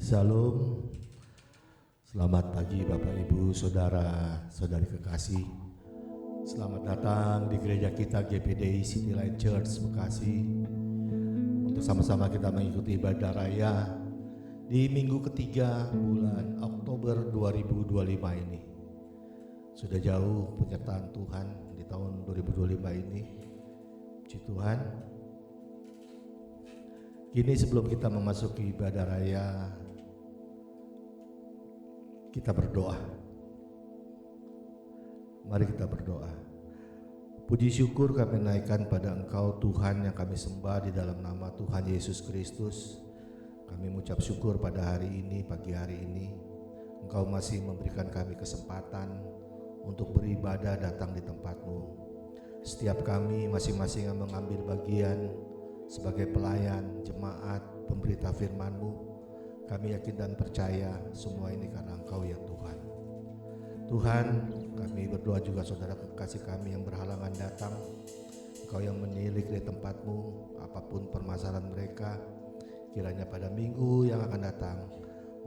Salam, selamat pagi Bapak Ibu, Saudara, Saudari kekasih. Selamat datang di gereja kita GPDI City Light Church Bekasi untuk sama-sama kita mengikuti ibadah raya di minggu ketiga bulan Oktober 2025 ini. Sudah jauh penyertaan Tuhan di tahun 2025 ini. Puji Tuhan. Kini sebelum kita memasuki ibadah raya, kita berdoa. Mari kita berdoa. Puji syukur kami naikkan pada Engkau Tuhan yang kami sembah di dalam nama Tuhan Yesus Kristus. Kami mengucap syukur pada hari ini, pagi hari ini. Engkau masih memberikan kami kesempatan untuk beribadah datang di tempat-Mu. Setiap kami masing-masing yang mengambil bagian sebagai pelayan, jemaat, pemberita firman-Mu, kami yakin dan percaya semua ini karena Engkau ya Tuhan. Tuhan, kami berdoa juga saudara kekasih kami yang berhalangan datang. Engkau yang menilik di tempat-Mu, apapun permasalahan mereka, kiranya pada minggu yang akan datang,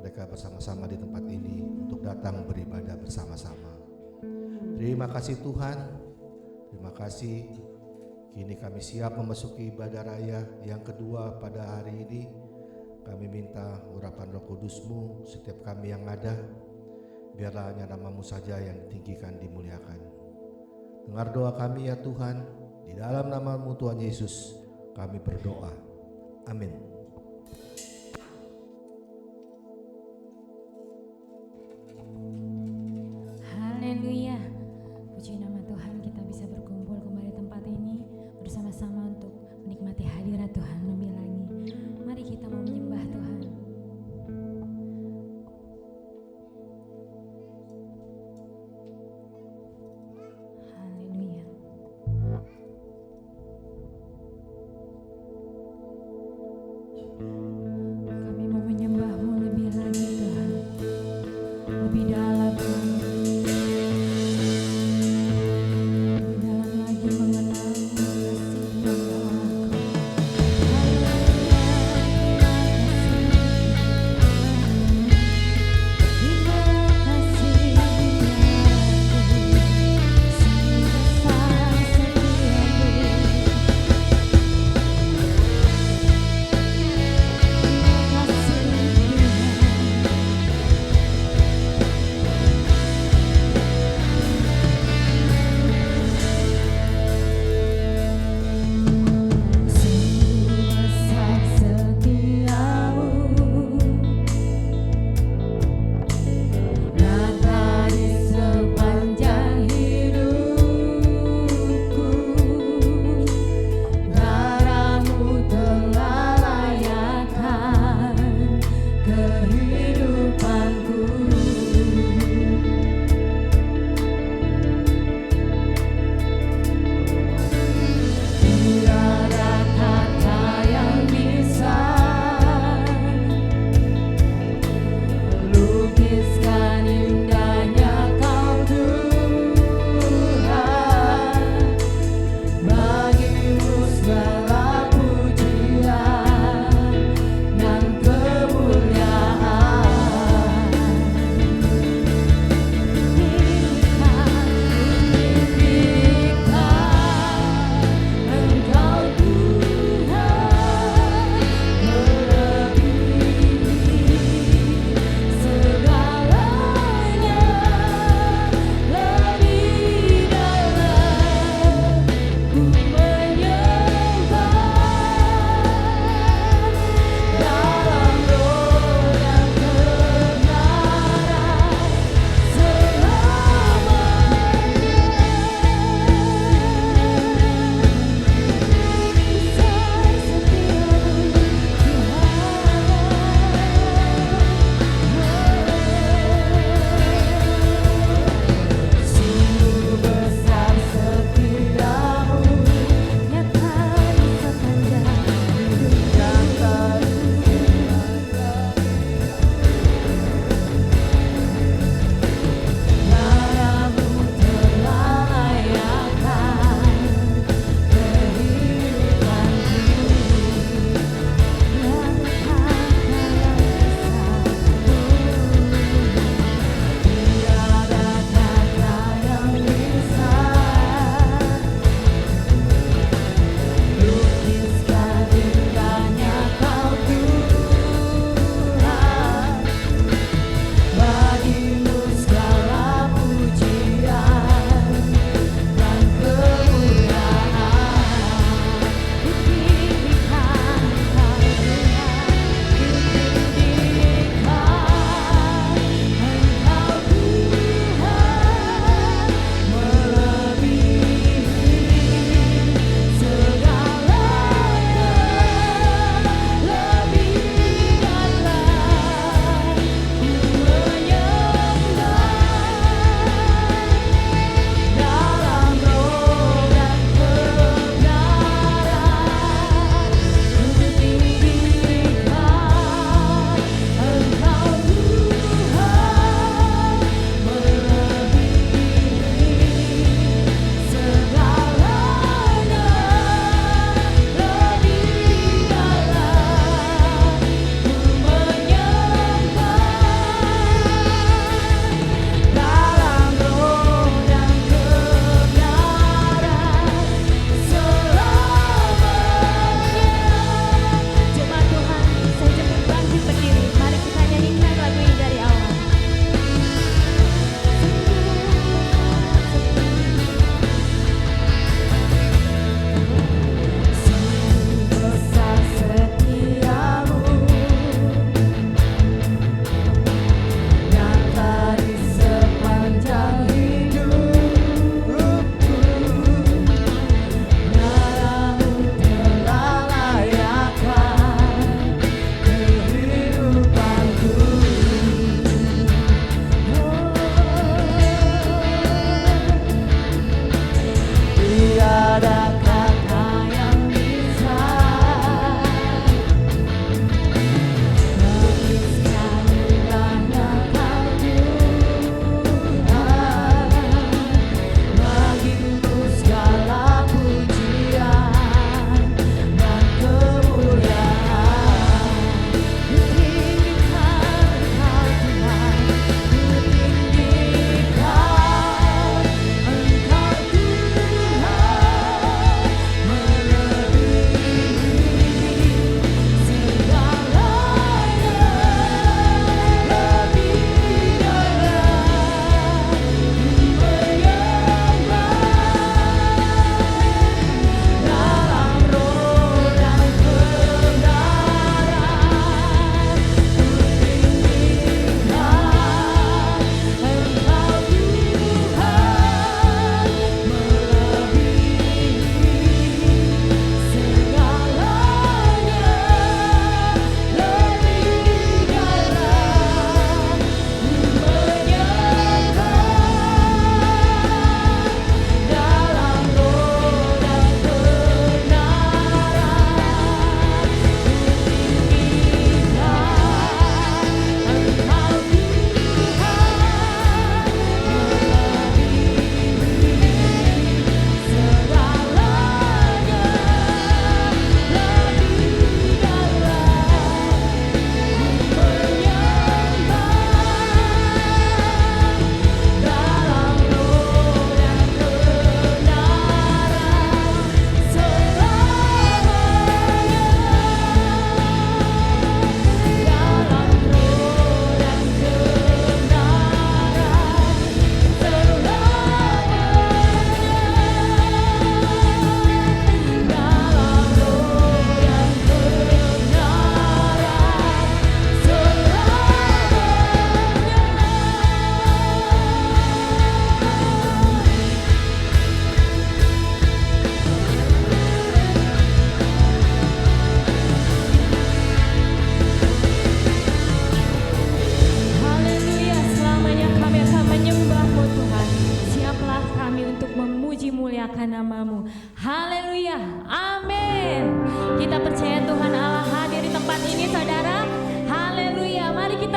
mereka bersama-sama di tempat ini untuk datang beribadah bersama-sama. Terima kasih Tuhan, terima kasih. Kini kami siap memasuki ibadah raya yang kedua pada hari ini. Kami minta urapan Roh Kudus-Mu setiap kami yang ada. Biarlah hanya nama-Mu saja yang ditinggikan, dimuliakan. Dengar doa kami ya Tuhan. Di dalam nama-Mu Tuhan Yesus kami berdoa. Amin. Haleluya. Puji nama Tuhan, kita bisa berkumpul kembali tempat ini bersama-sama untuk menikmati hadirat Tuhan lebih lagi. Mari kita mau menyembah Tuhan. Haleluya.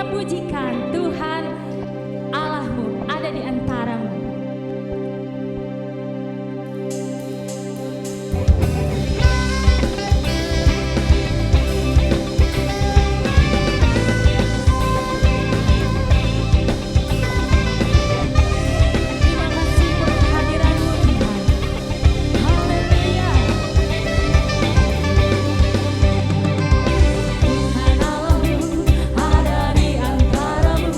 kita pujikan Tuhan Allahmu ada di antaramu. Terima kasih buat kehadiran-Mu Tuhan. Haleluya. Tuhan Allahmu ada di antaramu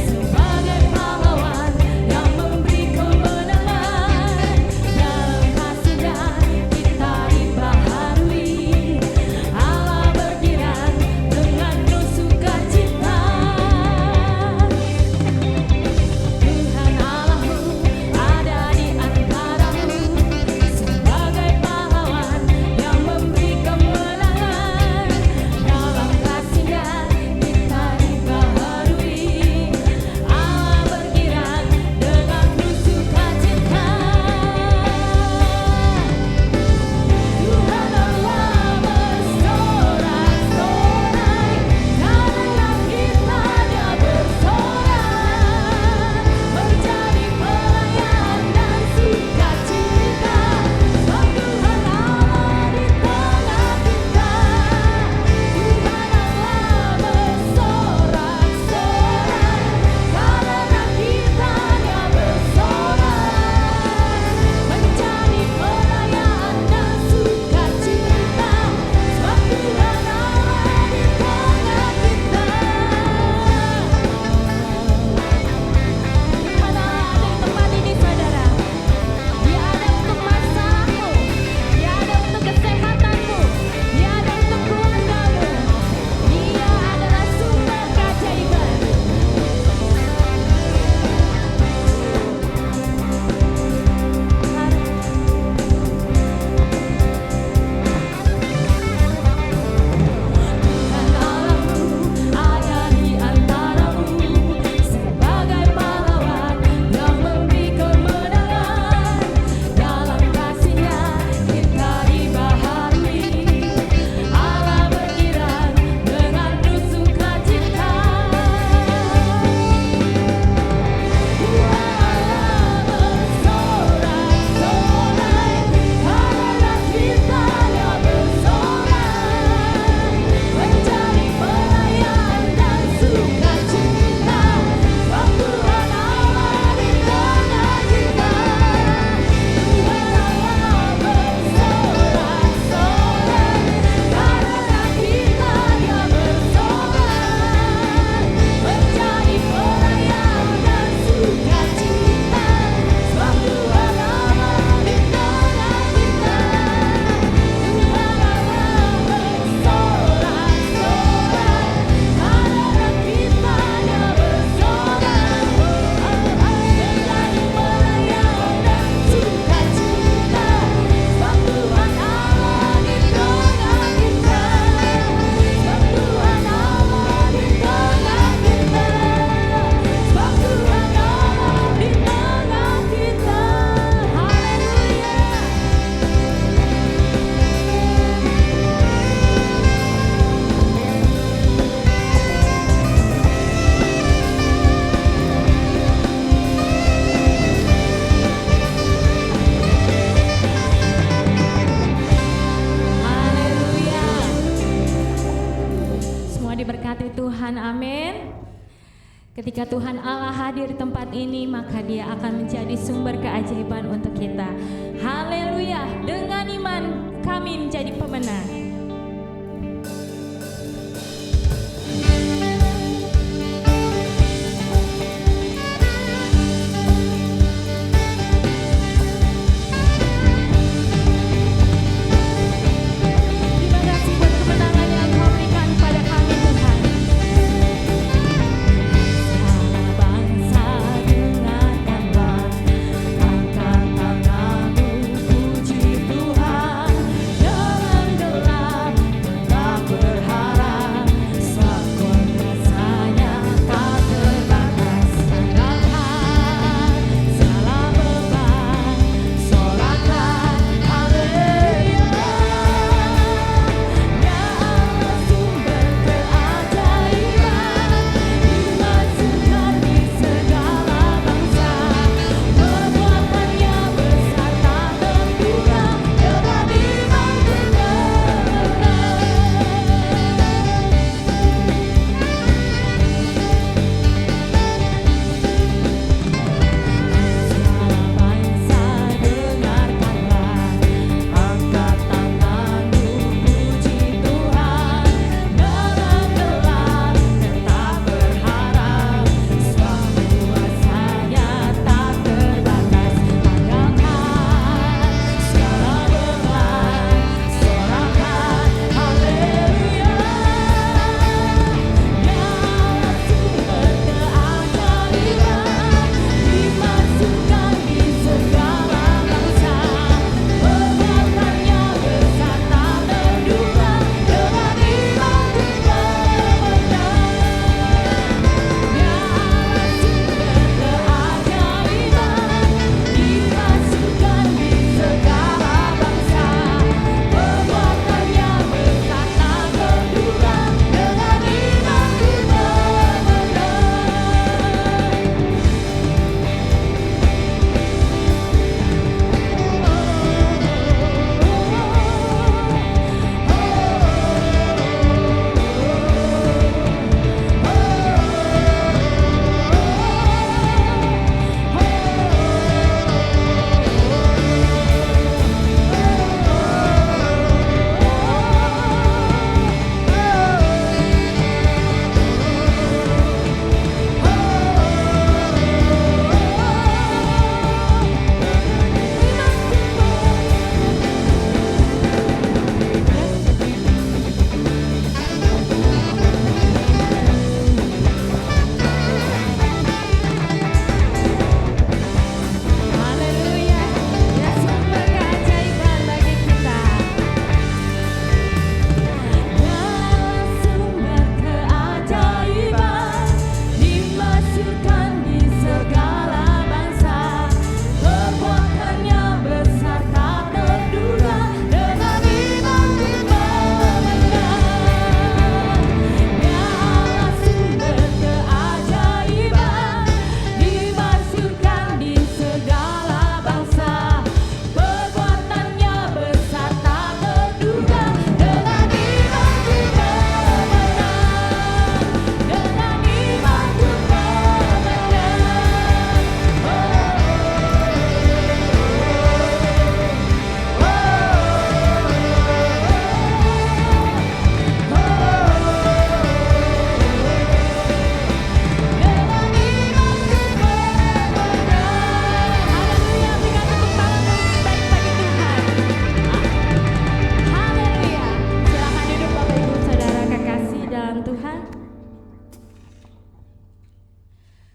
sebagai pahlawan yang memberi kemenangan. Dalam kasih-Nya kita dibaharui. Allah berkiran dengan penuh sukacita. Tuhan Allahmu ada di antaramu sebagai pahlawan yang memberi kemenangan. Dalam kasih-Nya kita dibaharui. Allah berkiran dengan penuh sukacita. Tuhan Allah bersorak-sorai karena kita Dia bersorak menjadi pelayan dan sukacita. Sebab Tuhan Allah di tengah kita. Tuhan Allah bersorak-sorai karena kita Dia bersorak menjadi pelayan dan sukacita. Sebab Tuhan Allah di tengah kita. Mana ada di tempat ini saudara? Dia ada untuk masalahmu, Dia ada untuk kesehatanmu, Dia ada untuk keluargamu. Dia adalah sumber keajaiban. Tuhan Allahmu ada di antaramu sebagai pahlawan yang memberi kemenangan. Dalam kasih-Nya kita dibaharui. Allah berkiran dengan penuh sukacita. Tuhan Allah bersorak-sorai karena kita Dia bersorak menjadi pelayan dan sukacita. Sebab Tuhan Allah di tengah kita. Tuhan Allah bersorak-sorai karena kita Dia bersorak menjadi pelayan dan sukacita. Sebab Tuhan Allah di tengah kita. Tuhan Allah bersorak-sorai karena kita Dia bersorak menjadi pelayan dan sukacita. Sebab Tuhan Allah di tengah kita. Sebab Tuhan Allah di tengah kita. Sebab Tuhan Allah di tengah kita. Haleluya. Haleluya. Semua diberkati Tuhan, amin. Ketika Tuhan Allah hadir di tempat ini, maka Dia akan menjadi sumber keajaiban untuk kita. Haleluya. Dengan iman kami menjadi pemenang. Terima kasih buat kemenangan yang Kau berikan kepada kami Tuhan. Bangsa dengarkanlah, angkat tanganmu, puji Tuhan dengan gelar.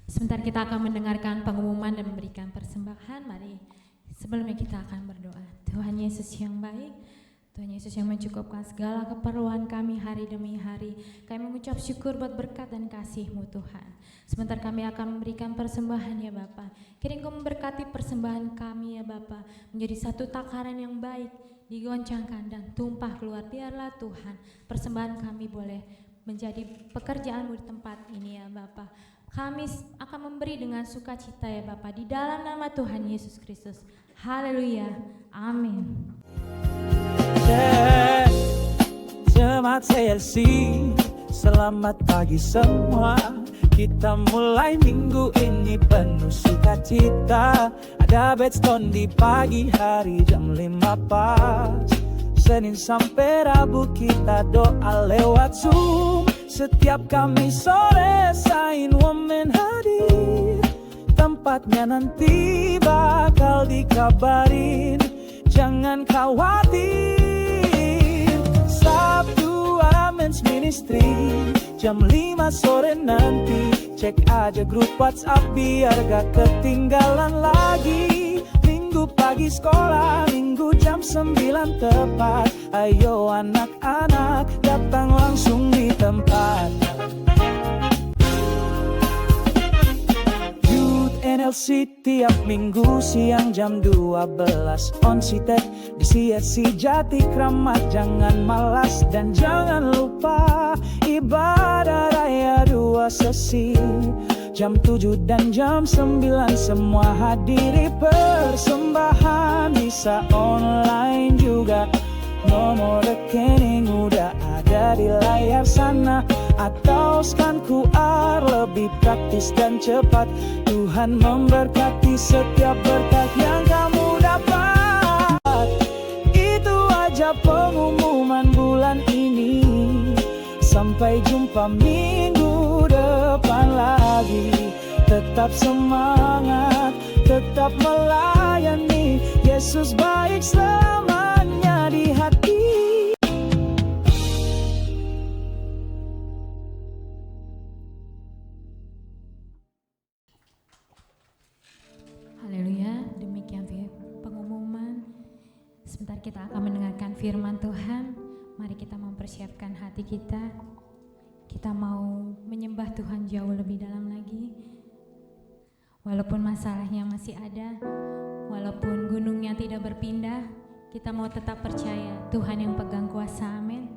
Sebentar kita akan mendengarkan pengumuman dan memberikan persembahan. Mari sebelumnya kita akan berdoa. Tuhan Yesus yang baik, Tuhan Yesus yang mencukupkan segala keperluan kami hari demi hari. Kami mengucap syukur buat berkat dan kasih-Mu Tuhan. Sebentar kami akan memberikan persembahan ya Bapa. Kiranya Engkau memberkati persembahan kami ya Bapa, menjadi satu takaran yang baik, digoncangkan dan tumpah keluar. Biarlah Tuhan persembahan kami boleh menjadi pekerjaan-Mu di tempat ini ya Bapa. Kami akan memberi dengan sukacita ya Bapa, di dalam nama Tuhan Yesus Kristus. Haleluya. Amin. Jemaat CLC, selamat pagi semua. Kita mulai minggu ini penuh sukacita. Ada bedstone di pagi hari jam 5 pas. Senin sampai Rabu kita doa lewat Zoom. Setiap Kamis sore Sign Women hadir. Tempatnya nanti bakal dikabarin, jangan khawatir. Sabtu Men's Ministry jam 5 sore nanti. Cek aja grup WhatsApp biar gak ketinggalan lagi. Minggu pagi sekolah, Minggu jam 9 tepat. Ayo anak-anak datang langsung di tempat. Youth NLC tiap Minggu siang jam 12 on Sitek di CSC Jati Kramat. Jangan malas dan jangan lupa ibadah raya 2 sesi jam 7 dan jam 9. Semua hadiri persembahan, bisa online juga. Nomor rekening udah ada di layar sana, atau scan QR, lebih praktis dan cepat. Tuhan memberkati setiap berkat yang kamu dapat. Itu aja pengumuman bulan ini. Sampai jumpa minggu depan lagi. Tetap semangat, tetap melayani. Yesus baik selamanya di hati. Haleluya, demikian pengumuman. Sebentar kita akan mendengarkan firman Tuhan. Mari kita mempersiapkan hati kita. Kita mau menyembah Tuhan jauh lebih dalam lagi. Walaupun masalahnya masih ada, walaupun gunungnya tidak berpindah, kita mau tetap percaya Tuhan yang pegang kuasa. Amin.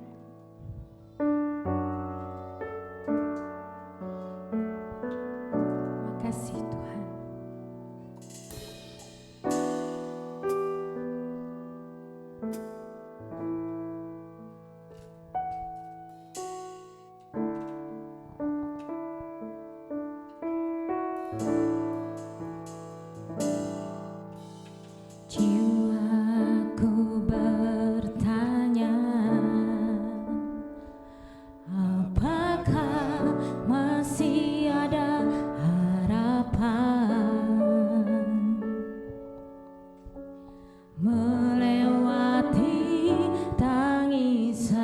Makasih Tuhan. Jiwaku bertanya, apakah masih ada harapan melewati tangisan,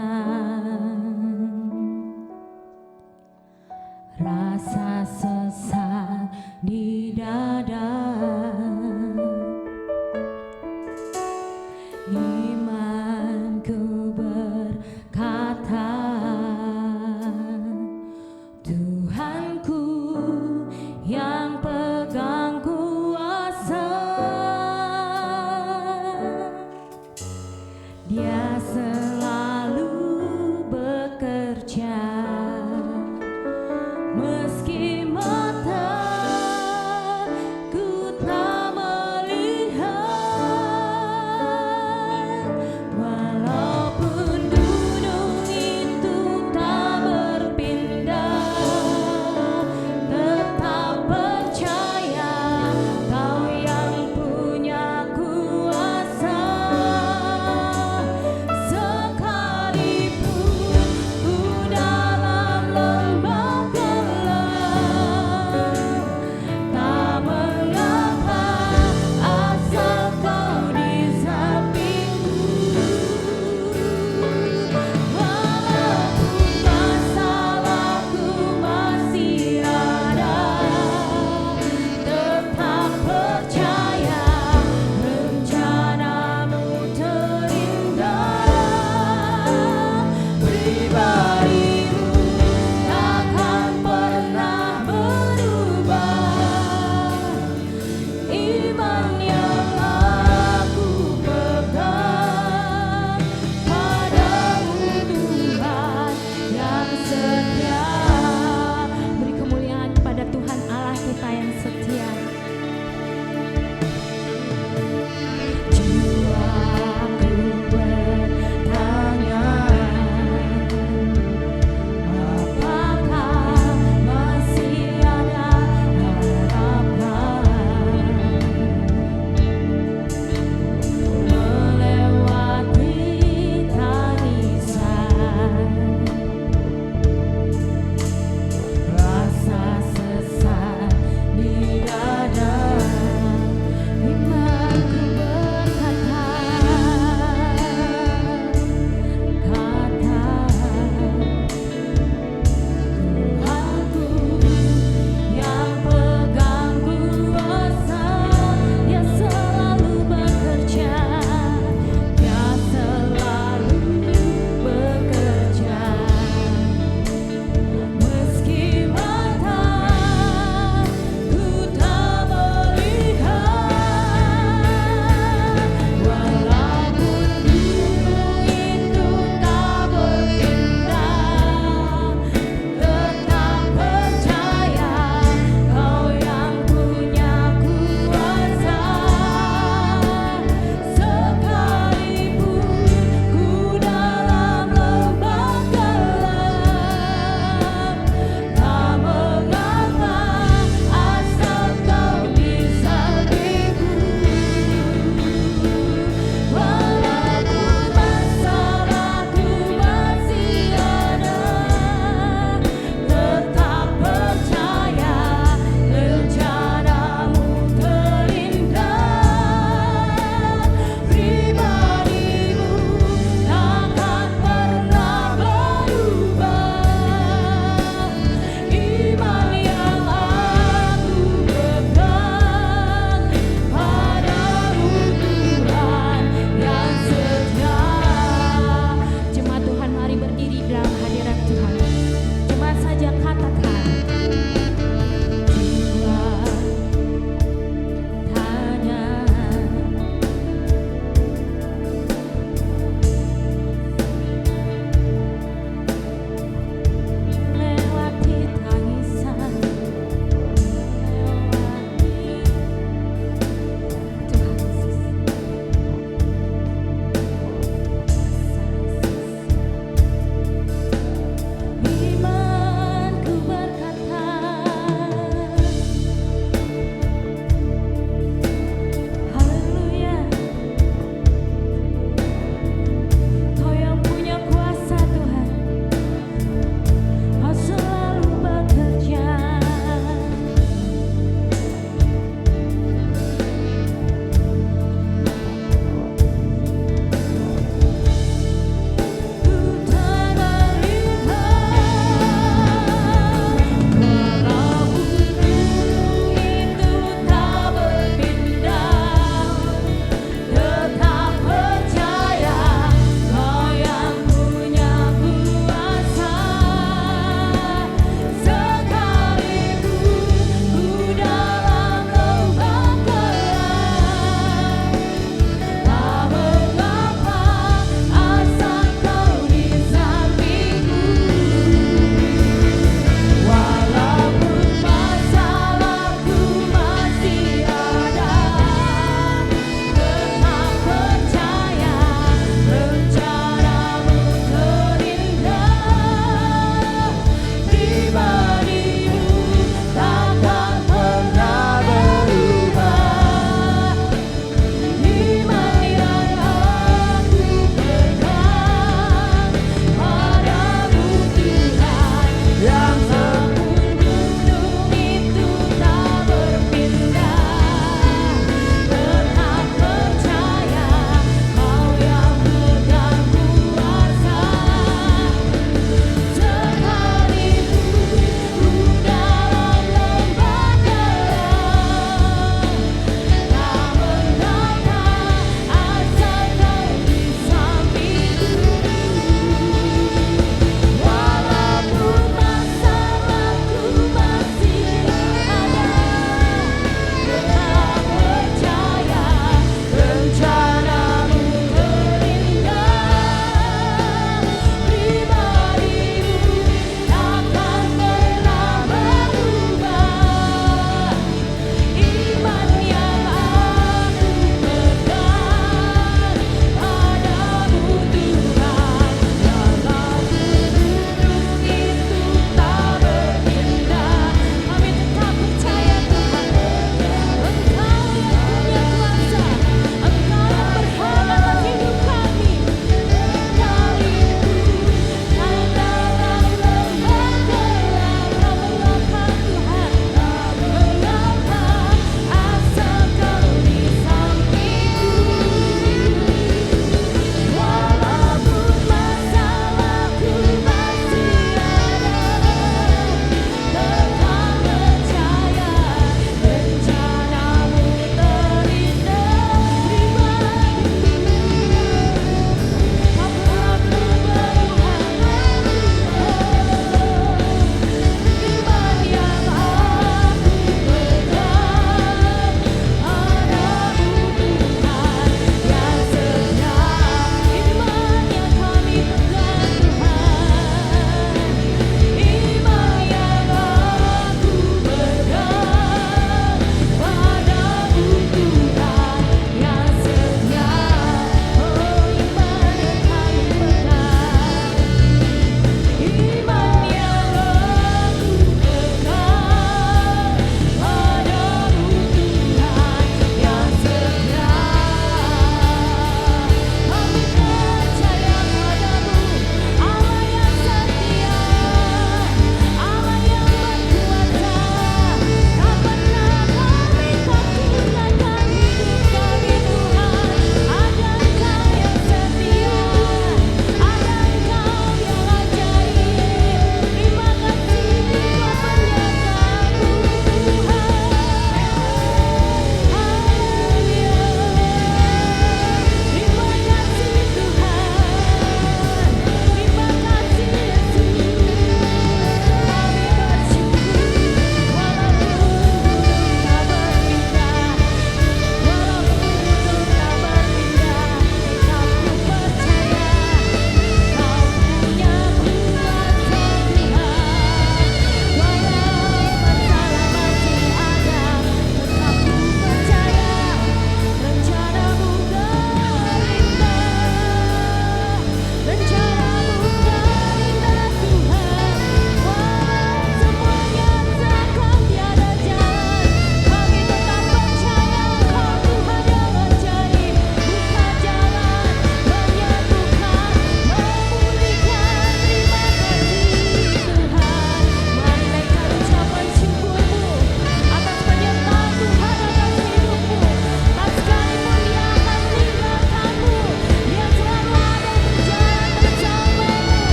rasa sesak di dada. Imanku berkata, Tuhanku yang pegang kuasa. Dia selalu bekerja, meski mata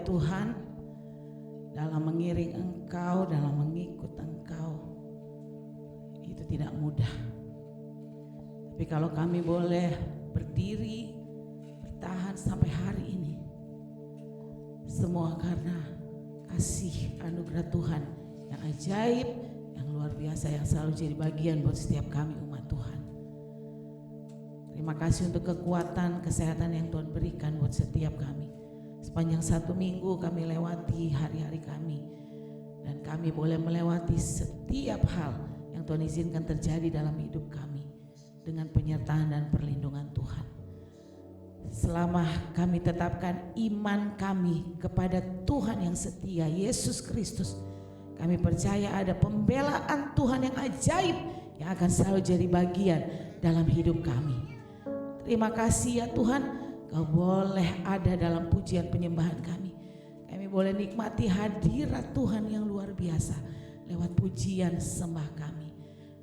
Tuhan, dalam mengiring Engkau, dalam mengikut Engkau, itu tidak mudah. Tapi kalau kami boleh berdiri, bertahan sampai hari ini, semua karena kasih anugerah Tuhan yang ajaib, yang luar biasa, yang selalu jadi bagian buat setiap kami umat Tuhan. Terima kasih untuk kekuatan, kesehatan yang Tuhan berikan buat setiap kami. Sepanjang 1 minggu kami lewati hari-hari kami, dan kami boleh melewati setiap hal yang Tuhan izinkan terjadi dalam hidup kami dengan penyertaan dan perlindungan Tuhan. Selama kami tetapkan iman kami kepada Tuhan yang setia, Yesus Kristus, kami percaya ada pembelaan Tuhan yang ajaib yang akan selalu jadi bagian dalam hidup kami. Terima kasih ya Tuhan, Kau boleh ada dalam pujian penyembahan kami. Kami boleh nikmati hadirat Tuhan yang luar biasa lewat pujian sembah kami.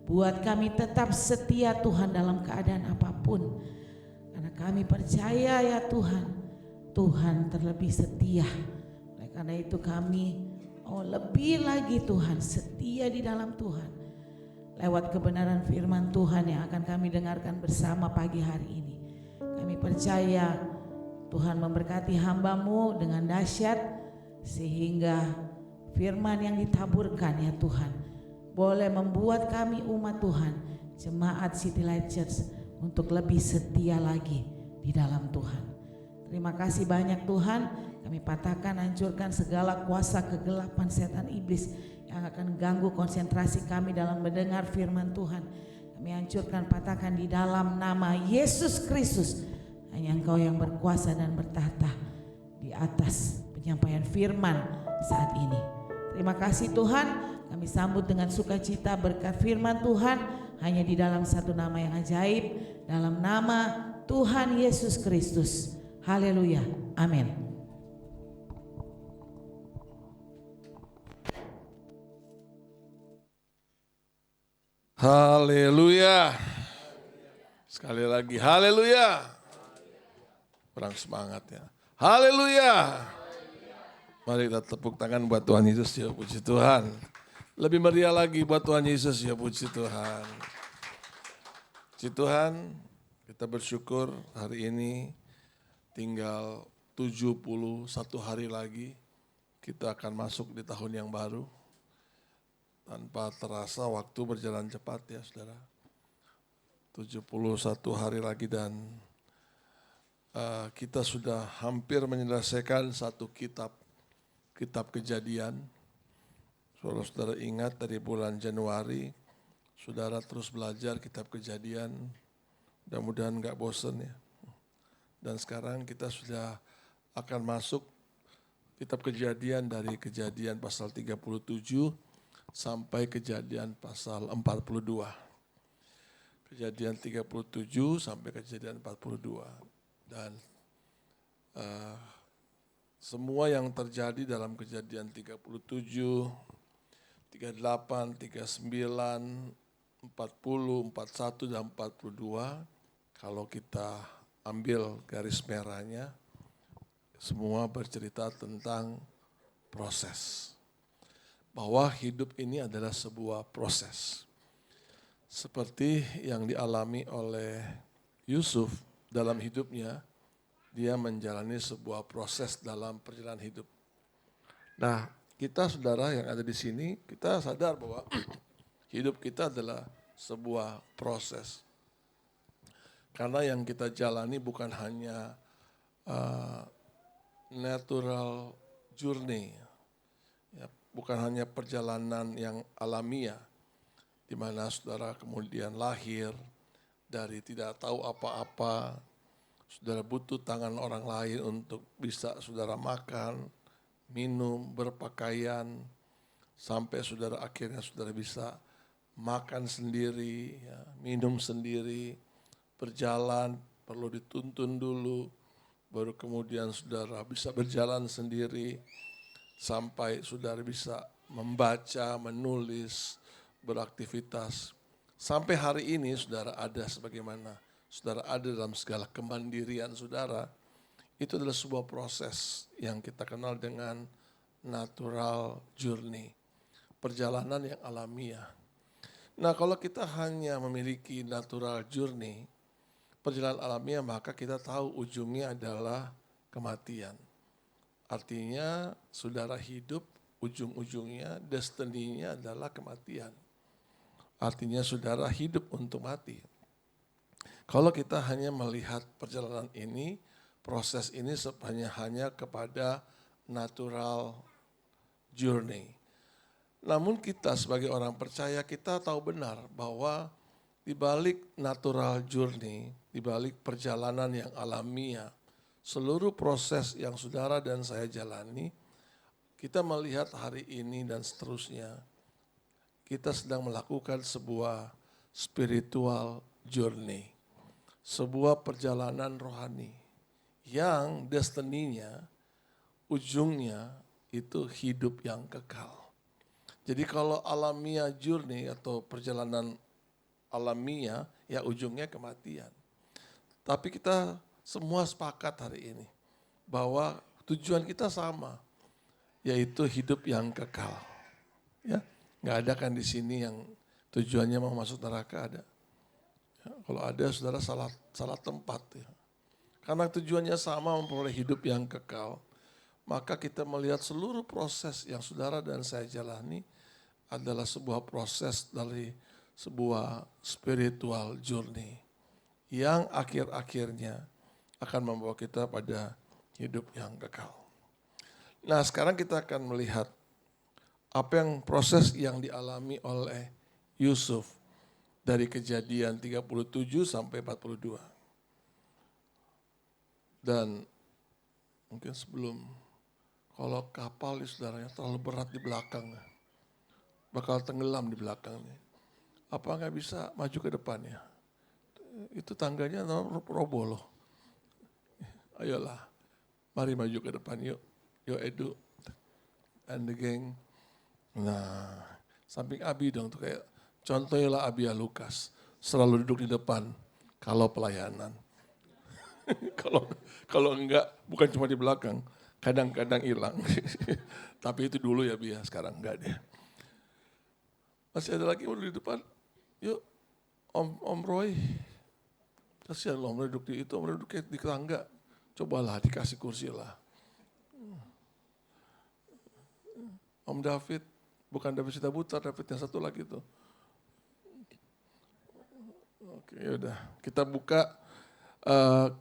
Buat kami tetap setia Tuhan dalam keadaan apapun. Karena kami percaya ya Tuhan, Tuhan terlebih setia. Oleh karena itu kami lebih lagi Tuhan setia di dalam Tuhan. Lewat kebenaran firman Tuhan yang akan kami dengarkan bersama pagi hari ini. Kami percaya Tuhan memberkati hamba-Mu dengan dahsyat, sehingga firman yang ditaburkan ya Tuhan boleh membuat kami umat Tuhan, jemaat City Light Church, untuk lebih setia lagi di dalam Tuhan. Terima kasih banyak Tuhan. Kami patahkan, hancurkan segala kuasa kegelapan setan iblis yang akan ganggu konsentrasi kami dalam mendengar firman Tuhan. Kami hancurkan, patahkan di dalam nama Yesus Kristus. Hanya Engkau yang berkuasa dan bertahta di atas penyampaian firman saat ini. Terima kasih Tuhan, kami sambut dengan sukacita berkat firman Tuhan hanya di dalam satu nama yang ajaib, dalam nama Tuhan Yesus Kristus. Haleluya, amin. Haleluya. Sekali lagi haleluya. Kurang semangat ya. Haleluya. Mari kita tepuk tangan buat Tuhan Yesus ya, puji Tuhan. Lebih meriah lagi buat Tuhan Yesus ya, puji Tuhan. Puji Tuhan, kita bersyukur hari ini tinggal 71 hari lagi kita akan masuk di tahun yang baru. Tanpa terasa waktu berjalan cepat ya saudara. 71 hari lagi dan kita sudah hampir menyelesaikan satu kitab Kejadian. Saudara-saudara ingat dari bulan Januari, saudara terus belajar kitab Kejadian. Mudah-mudahan gak bosan ya. Dan sekarang kita sudah akan masuk kitab Kejadian dari Kejadian pasal 37 sampai Kejadian pasal 42. Kejadian 37 sampai Kejadian 42. Dan semua yang terjadi dalam Kejadian 37, 38, 39, 40, 41 dan 42, kalau kita ambil garis merahnya, semua bercerita tentang proses. Bahwa hidup ini adalah sebuah proses. Seperti yang dialami oleh Yusuf dalam hidupnya, dia menjalani sebuah proses dalam perjalanan hidup. Nah, kita saudara yang ada di sini, kita sadar bahwa hidup kita adalah sebuah proses. Karena yang kita jalani bukan hanya natural journey, bukan hanya perjalanan yang alamiah, di mana saudara kemudian lahir dari tidak tahu apa-apa, saudara butuh tangan orang lain untuk bisa saudara makan, minum, berpakaian, sampai saudara akhirnya saudara bisa makan sendiri, ya, minum sendiri, berjalan, perlu dituntun dulu, baru kemudian saudara bisa berjalan sendiri, sampai saudara bisa membaca, menulis, beraktivitas. Sampai hari ini saudara ada sebagaimana saudara ada dalam segala kemandirian saudara. itu adalah sebuah proses yang kita kenal dengan natural journey, perjalanan yang alamiah. Nah, kalau kita hanya memiliki natural journey, perjalanan alamiah, maka kita tahu ujungnya adalah kematian. Artinya saudara hidup ujung-ujungnya, destininya adalah kematian. Artinya saudara hidup untuk mati. Kalau kita hanya melihat perjalanan ini, proses ini hanya kepada natural journey. Namun kita sebagai orang percaya, kita tahu benar bahwa di balik natural journey, di balik perjalanan yang alamiah, seluruh proses yang saudara dan saya jalani, kita melihat hari ini dan seterusnya, kita sedang melakukan sebuah spiritual journey, sebuah perjalanan rohani yang destininya, ujungnya itu hidup yang kekal. Jadi kalau alamiah journey atau perjalanan alamiah, ya ujungnya kematian. Tapi kita semua sepakat hari ini bahwa tujuan kita sama, yaitu hidup yang kekal. Ya, nggak ada kan di sini yang tujuannya mau masuk neraka, ada. Ya, kalau ada, saudara salah tempat. Ya. Karena tujuannya sama, memperoleh hidup yang kekal, maka kita melihat seluruh proses yang saudara dan saya jalani adalah sebuah proses dari sebuah spiritual journey yang akhir-akhirnya akan membawa kita pada hidup yang kekal. Nah, sekarang kita akan melihat apa yang proses yang dialami oleh Yusuf dari Kejadian 37 sampai 42. Dan mungkin sebelum, kalau kapal saudaranya terlalu berat di belakang, bakal tenggelam di belakangnya. Apa nggak bisa maju ke depannya? Itu tangganya roboh loh. Ayolah, mari maju ke depan yuk. Yuk Edu and the gang. Nah, samping Abi dong tuh, kayak contohnya lah Abi ya Lukas. Selalu duduk di depan kalau pelayanan. Kalau enggak, bukan cuma di belakang, kadang-kadang hilang. Tapi itu dulu ya Bi ya, sekarang enggak deh. Masih ada lagi yang di depan? Yuk, Om Roy. Kasihan loh, Om Roy duduk di itu, Om Roy duduk di tangga. Cobalah dikasih kursi lah. Om David, bukan David Sitabutar, David yang satu lagi tuh. Oke, yaudah. Kita buka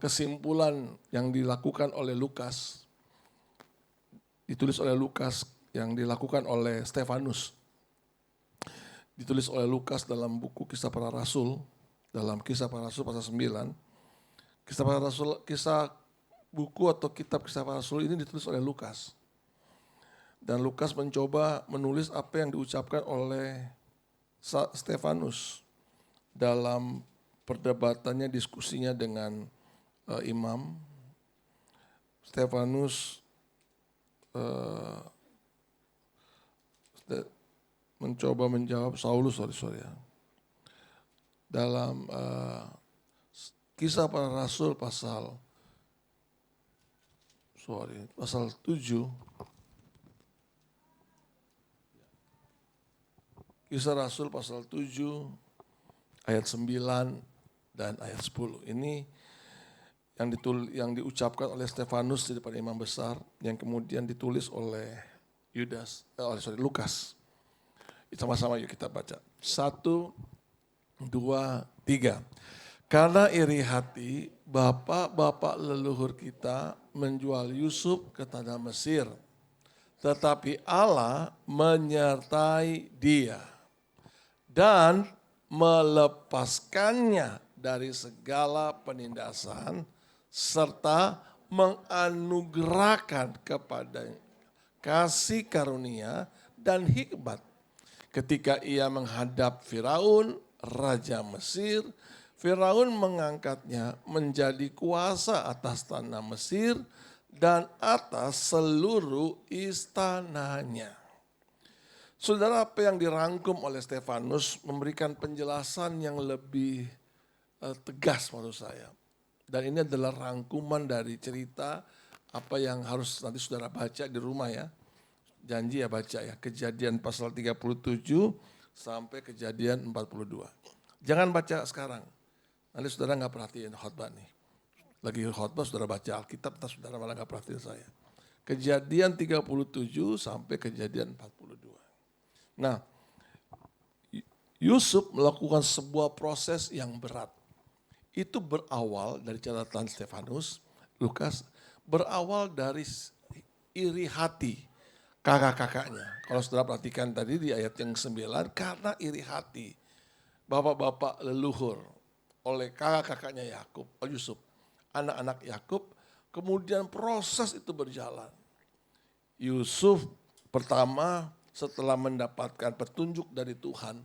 kesimpulan yang dilakukan oleh Lukas. Ditulis oleh Lukas, yang dilakukan oleh Stefanus. Ditulis oleh Lukas dalam buku Kisah Para Rasul, dalam Kisah Para Rasul pasal 9. Kisah Para Rasul, buku atau kitab Kisah Para Rasul ini ditulis oleh Lukas. Dan Lukas mencoba menulis apa yang diucapkan oleh Stefanus dalam perdebatannya, diskusinya dengan imam. Stefanus mencoba menjawab Saulus, ya. Dalam Kisah Para Rasul pasal 7. Kisah Rasul pasal 7 ayat 9 dan ayat 10. Ini yang diucapkan oleh Stefanus di depan imam besar, yang kemudian ditulis oleh Lukas. Sama-sama yuk kita baca. 1, 2, 3. Karena iri hati, bapak-bapak leluhur kita menjual Yusuf ke tanah Mesir. Tetapi Allah menyertai dia dan melepaskannya dari segala penindasan serta menganugerahkan kepada kasih karunia dan hikmat. Ketika ia menghadap Firaun, Raja Mesir, Firaun mengangkatnya menjadi kuasa atas tanah Mesir dan atas seluruh istananya. Saudara, apa yang dirangkum oleh Stefanus memberikan penjelasan yang lebih tegas menurut saya. Dan ini adalah rangkuman dari cerita apa yang harus nanti saudara baca di rumah ya. Janji ya baca ya. Kejadian pasal 37 sampai Kejadian 42. Jangan baca sekarang. Nanti saudara nggak perhatiin khotbah nih. Lagi khotbah saudara baca Alkitab, saudara malah nggak perhatiin saya. Kejadian 37 sampai Kejadian 42. Nah, Yusuf melakukan sebuah proses yang berat. Itu berawal dari catatan Stefanus, Lukas, berawal dari iri hati kakak-kakaknya. Kalau saudara perhatikan tadi di ayat yang 9, karena iri hati bapak-bapak leluhur oleh kakak-kakaknya Yakub, Yusuf, anak-anak Yakub, kemudian proses itu berjalan. Yusuf pertama setelah mendapatkan petunjuk dari Tuhan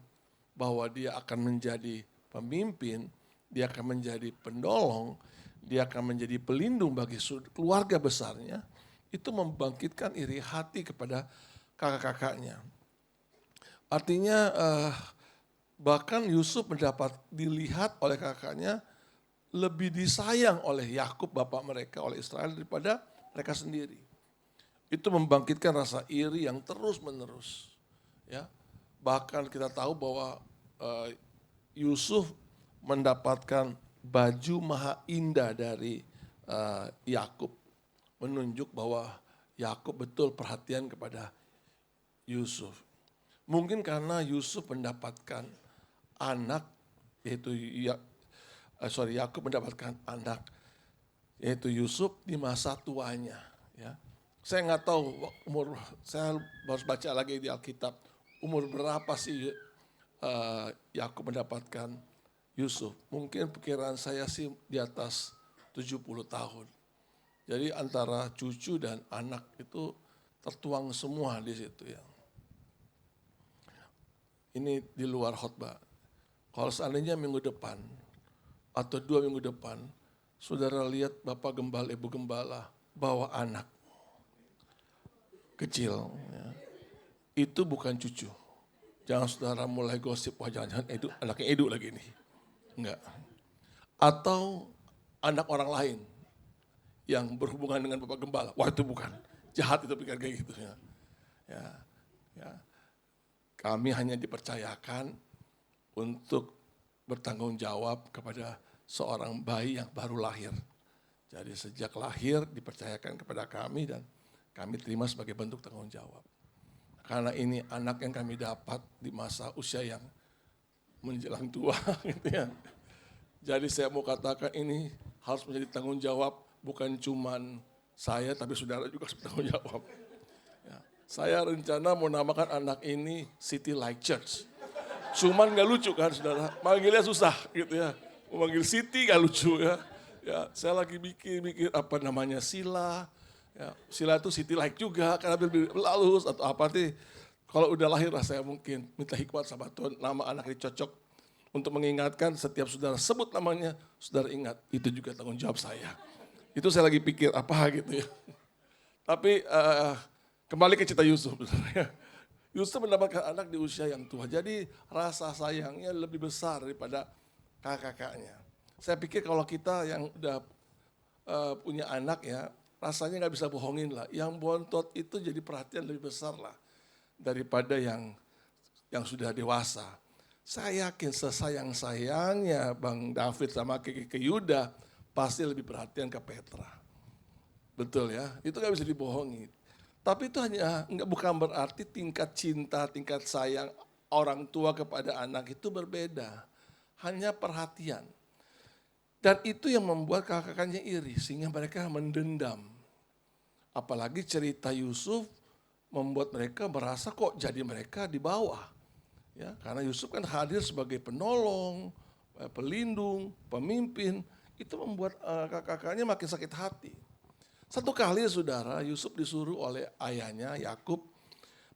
bahwa dia akan menjadi pemimpin, dia akan menjadi penolong, dia akan menjadi pelindung bagi keluarga besarnya, itu membangkitkan iri hati kepada kakak-kakaknya. Artinya bahkan Yusuf mendapat dilihat oleh kakaknya lebih disayang oleh Yakub bapak mereka, oleh Israel daripada mereka sendiri. Itu membangkitkan rasa iri yang terus menerus. Ya, bahkan kita tahu bahwa Yusuf mendapatkan baju maha indah dari Yakub, menunjuk bahwa Yakub betul perhatian kepada Yusuf. Mungkin karena Yusuf mendapatkan anak, yaitu Yakub mendapatkan anak, yaitu Yusuf di masa tuanya. Ya, saya nggak tahu umur, saya harus baca lagi di Alkitab umur berapa sih Yakub mendapatkan Yusuf. Mungkin pikiran saya sih di atas 70 tahun. Jadi antara cucu dan anak itu tertuang semua di situ ya. Ini di luar khotbah. Kalau seandainya minggu depan atau 2 minggu depan, saudara lihat Bapak Gembala, Ibu Gembala bawa anak kecil, ya. Itu bukan cucu. Jangan saudara mulai gosip, wah jangan-jangan Edu, anaknya Edu lagi nih. Enggak. Atau anak orang lain yang berhubungan dengan Bapak Gembala. Wah itu bukan. Jahat itu pikir kayak gitu. Ya. Kami hanya dipercayakan untuk bertanggung jawab kepada seorang bayi yang baru lahir. Jadi sejak lahir dipercayakan kepada kami dan kami terima sebagai bentuk tanggung jawab. Karena ini anak yang kami dapat di masa usia yang menjelang tua gitu ya. Jadi saya mau katakan ini harus menjadi tanggung jawab bukan cuman saya tapi saudara juga harus bertanggung jawab. Ya. Saya rencana mau namakan anak ini City Light Church. Cuman gak lucu kan saudara, manggilnya susah gitu ya. Mau manggil City gak lucu ya. Ya, saya lagi mikir apa namanya Sila. Ya, Sila itu City Light juga karena lebih halus atau apa sih. Kalau udah lahir lah saya mungkin minta hikmat sama Tuhan nama anak ini cocok untuk mengingatkan setiap saudara sebut namanya, saudara ingat itu juga tanggung jawab saya. Itu saya lagi pikir apa gitu ya. Tapi kembali ke cerita Yusuf. Yusuf mendapatkan anak di usia yang tua. Jadi rasa sayangnya lebih besar daripada kakak-kakaknya. Saya pikir kalau kita yang udah punya anak ya, rasanya nggak bisa bohongin lah. Yang bontot itu jadi perhatian lebih besar lah daripada yang sudah dewasa. Saya yakin sesayang-sayangnya Bang David sama ke Yuda pasti lebih perhatian ke Petra. Betul ya, itu nggak bisa dibohongi. Tapi itu hanya bukan berarti tingkat cinta, tingkat sayang orang tua kepada anak itu berbeda. Hanya perhatian. Dan itu yang membuat kakak-kakaknya iri sehingga mereka mendendam. Apalagi cerita Yusuf membuat mereka merasa kok jadi mereka di bawah. Ya, karena Yusuf kan hadir sebagai penolong, pelindung, pemimpin. Itu membuat kakak-kakaknya makin sakit hati. Satu kali saudara, Yusuf disuruh oleh ayahnya Yakub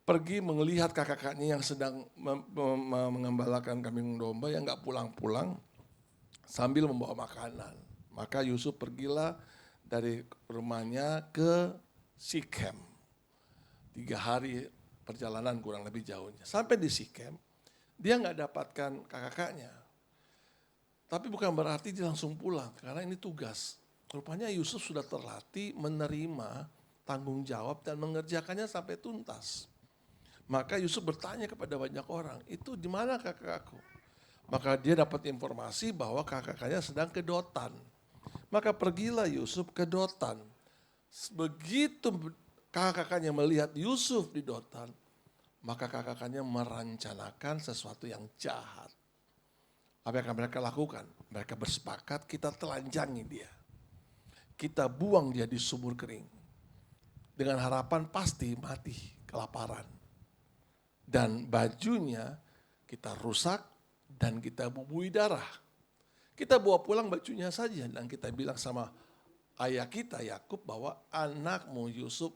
pergi melihat kakak-kakaknya yang sedang mengembalakan kambing domba yang gak pulang-pulang sambil membawa makanan. Maka Yusuf pergilah dari rumahnya ke Sikem. 3 hari perjalanan kurang lebih jauhnya. Sampai di Sikem, dia gak dapatkan kakak-kakaknya. Tapi bukan berarti dia langsung pulang, karena ini tugas. Rupanya Yusuf sudah terlatih menerima tanggung jawab dan mengerjakannya sampai tuntas. Maka Yusuf bertanya kepada banyak orang, itu di mana kakakku? Maka dia dapat informasi bahwa kakaknya sedang ke Dotan. Maka pergilah Yusuf ke Dotan. Begitu kakaknya melihat Yusuf di Dotan, maka kakaknya merencanakan sesuatu yang jahat. Apa yang akan mereka lakukan? Mereka bersepakat, kita telanjangi dia. Kita buang dia di sumur kering. Dengan harapan pasti mati kelaparan. Dan bajunya kita rusak dan kita bubui darah. Kita bawa pulang bajunya saja dan kita bilang sama ayah kita Yakub bahwa anakmu Yusuf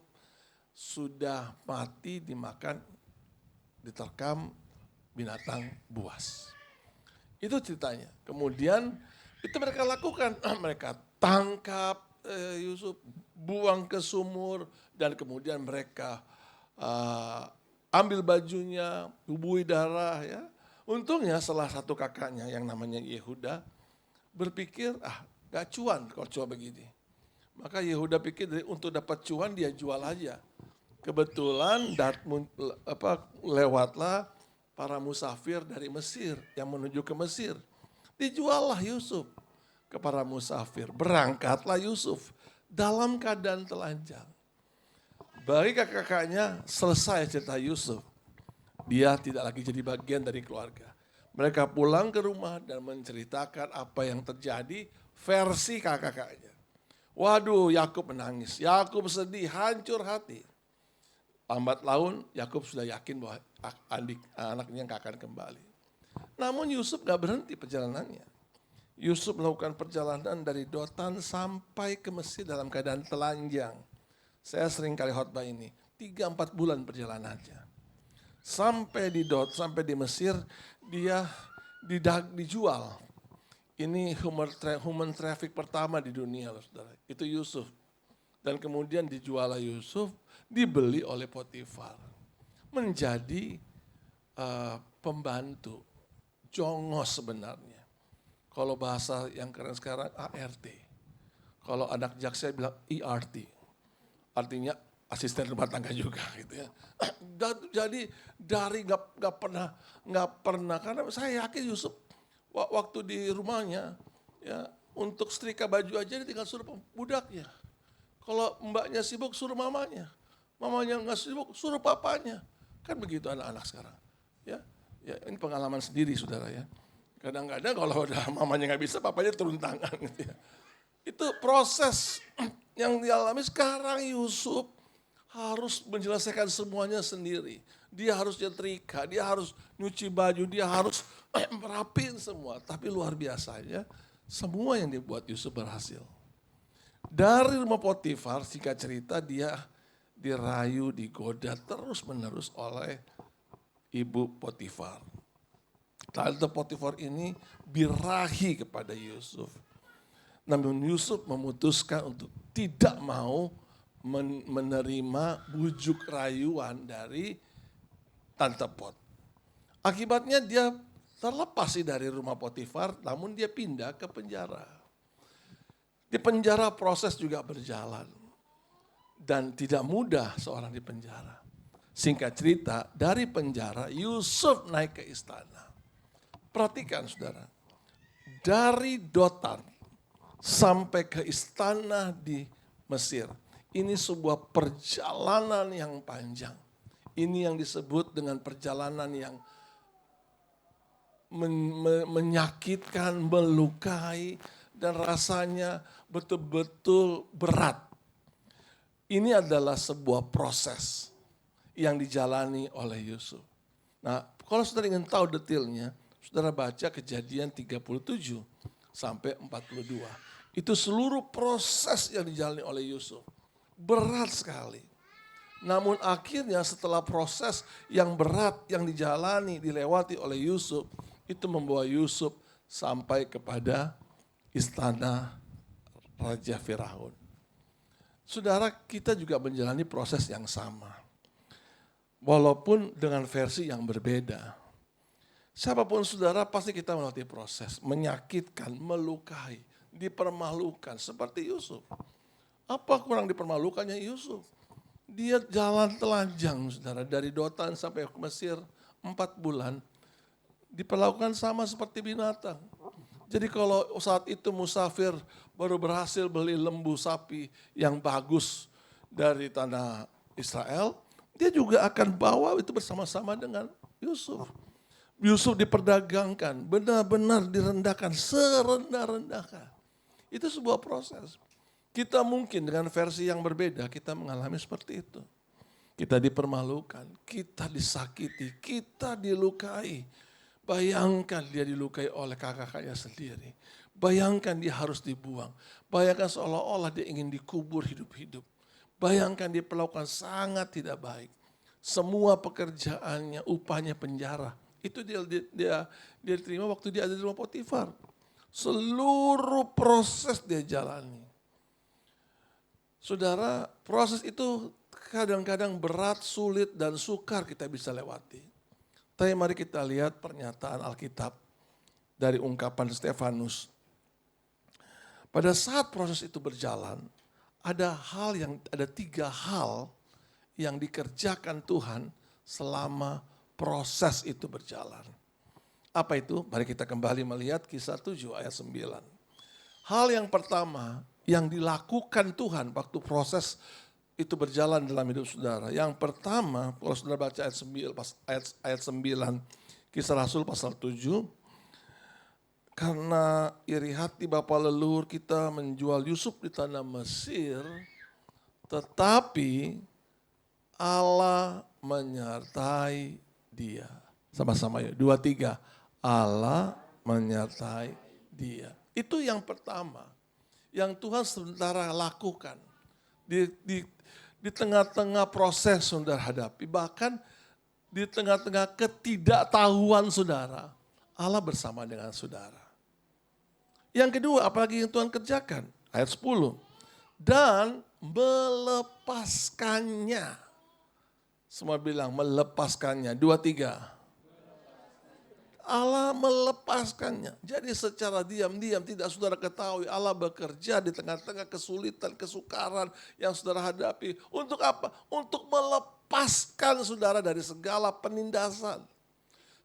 sudah mati dimakan, diterkam binatang buas. Itu ceritanya. Kemudian itu mereka lakukan, mereka tangkap Yusuf, buang ke sumur, dan kemudian mereka ambil bajunya, bubui darah. Ya. Untungnya salah satu kakaknya yang namanya Yehuda berpikir, gak cuan kalau coba begini. Maka Yehuda pikir untuk dapat cuan dia jual aja. Kebetulan lewatlah para musafir dari Mesir yang menuju ke Mesir. Dijuallah Yusuf ke para musafir. Berangkatlah Yusuf dalam keadaan telanjang. Bagi kakak-kakaknya selesai cerita Yusuf. Dia tidak lagi jadi bagian dari keluarga. Mereka pulang ke rumah dan menceritakan apa yang terjadi versi kakak-kakaknya. Waduh, Yakub menangis. Yakub sedih, hancur hati. Lambat laun, Yakub sudah yakin bahwa anaknya akan kembali. Namun Yusuf gak berhenti perjalanannya. Yusuf melakukan perjalanan dari Dotan sampai ke Mesir dalam keadaan telanjang. Saya sering kali khotbah ini, 3-4 bulan perjalanannya. Sampai di Mesir, dia dijual. Ini human traffic pertama di dunia, saudara. Itu Yusuf. Dan kemudian dijual Yusuf, dibeli oleh Potifar. Menjadi pembantu, jongos sebenarnya. Kalau bahasa yang keren sekarang ART. Kalau anak jaksa bilang ERT. Artinya asisten rumah tangga juga gitu ya. Jadi dari nggak pernah karena saya yakin Yusuf waktu di rumahnya ya untuk setrika baju aja dia tinggal suruh budaknya. Kalau mbaknya sibuk suruh mamanya. Mamanya nggak sibuk suruh papanya. Kan begitu anak-anak sekarang. Ya ini pengalaman sendiri saudara ya. Kadang-kadang kalau udah mamanya nggak bisa, papanya turun tangan gitu ya. Itu proses yang dialami sekarang Yusuf harus menyelesaikan semuanya sendiri. Dia harus nyetrika, dia harus nyuci baju, dia harus merapiin semua. Tapi luar biasanya semua yang dibuat Yusuf berhasil. Dari rumah Potifar, singkat cerita dia dirayu, digoda terus menerus oleh ibu Potifar. Tante Potifar ini birahi kepada Yusuf. Namun Yusuf memutuskan untuk tidak mau menerima bujuk rayuan dari Tante Pot. Akibatnya dia terlepas dari rumah Potifar, namun dia pindah ke penjara. Di penjara proses juga berjalan. Dan tidak mudah seorang di penjara. Singkat cerita, dari penjara Yusuf naik ke istana. Perhatikan saudara, dari Dotan sampai ke istana di Mesir. Ini sebuah perjalanan yang panjang. Ini yang disebut dengan perjalanan yang menyakitkan, melukai, dan rasanya betul-betul berat. Ini adalah sebuah proses yang dijalani oleh Yusuf. Nah, kalau saudara ingin tahu detailnya, saudara baca Kejadian 37 sampai 42. Itu seluruh proses yang dijalani oleh Yusuf. Berat sekali. Namun akhirnya setelah proses yang berat yang dijalani, dilewati oleh Yusuf, itu membawa Yusuf sampai kepada istana Raja Firaun. Saudara, kita juga menjalani proses yang sama. Walaupun dengan versi yang berbeda. Siapapun saudara pasti kita melalui proses, menyakitkan, melukai, dipermalukan seperti Yusuf. Apa kurang dipermalukannya Yusuf? Dia jalan telanjang saudara, dari Dotan sampai ke Mesir 4 bulan. Diperlakukan sama seperti binatang. Jadi kalau saat itu musafir baru berhasil beli lembu sapi yang bagus dari tanah Israel, dia juga akan bawa itu bersama-sama dengan Yusuf. Yusuf diperdagangkan, benar-benar direndahkan, serendah-rendahnya. Itu sebuah proses. Kita mungkin dengan versi yang berbeda, kita mengalami seperti itu. Kita dipermalukan, kita disakiti, kita dilukai. Bayangkan dia dilukai oleh kakak-kakaknya sendiri. Bayangkan dia harus dibuang. Bayangkan seolah-olah dia ingin dikubur hidup-hidup. Bayangkan dia perlakuan sangat tidak baik. Semua pekerjaannya, upahnya penjara. Itu dia terima waktu dia ada di rumah Potifar. Seluruh proses dia jalani. Saudara, proses itu kadang-kadang berat, sulit, dan sukar kita bisa lewati. Tapi mari kita lihat pernyataan Alkitab dari ungkapan Stefanus. Pada saat proses itu berjalan, ada 3 hal yang dikerjakan Tuhan selama proses itu berjalan. Apa itu? Mari kita kembali melihat Kisah 7 ayat 9. Hal yang pertama yang dilakukan Tuhan waktu proses itu berjalan dalam hidup saudara. Yang pertama, kalau saudara baca ayat 9, Kisah Rasul pasal 7. Karena iri hati bapa leluhur kita menjual Yusuf di tanah Mesir, tetapi Allah menyertai dia. Sama-sama ya, 2, 3. Allah menyertai dia. Itu yang pertama, yang Tuhan sementara lakukan. Di tengah-tengah proses saudara hadapi, bahkan di tengah-tengah ketidaktahuan saudara, Allah bersama dengan saudara. Yang kedua, apalagi yang Tuhan kerjakan? Ayat 10. Dan melepaskannya. Semua bilang melepaskannya. 2, 3. Allah melepaskannya. Jadi secara diam-diam tidak saudara ketahui Allah bekerja di tengah-tengah kesulitan, kesukaran yang saudara hadapi. Untuk apa? Untuk melepaskan saudara dari segala penindasan.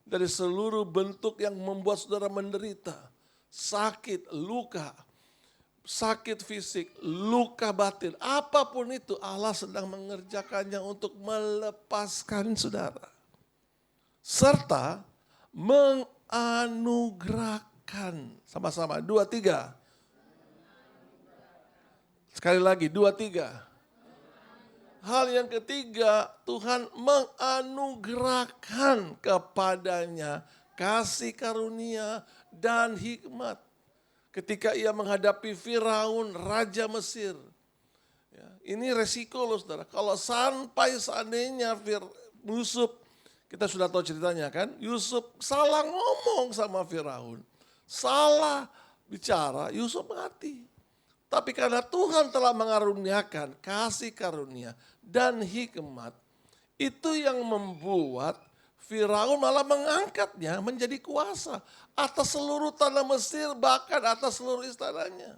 Dari seluruh bentuk yang membuat saudara menderita. Sakit, luka, sakit fisik, luka batin. Apapun itu Allah sedang mengerjakannya untuk melepaskan saudara. Serta menganugerahkan. Sama-sama, 2, 3. Sekali lagi, 2, 3. Hal yang ketiga, Tuhan menganugerahkan kepadanya kasih karunia dan hikmat. Ketika ia menghadapi Firaun, Raja Mesir. Ya, ini resiko loh saudara. Kalau sampai seandainya Yusuf, kita sudah tahu ceritanya kan, Yusuf salah ngomong sama Firaun. Salah bicara, Yusuf mati. Tapi karena Tuhan telah mengaruniakan kasih karunia dan hikmat, itu yang membuat Firaun malah mengangkatnya menjadi kuasa atas seluruh tanah Mesir, bahkan atas seluruh istananya.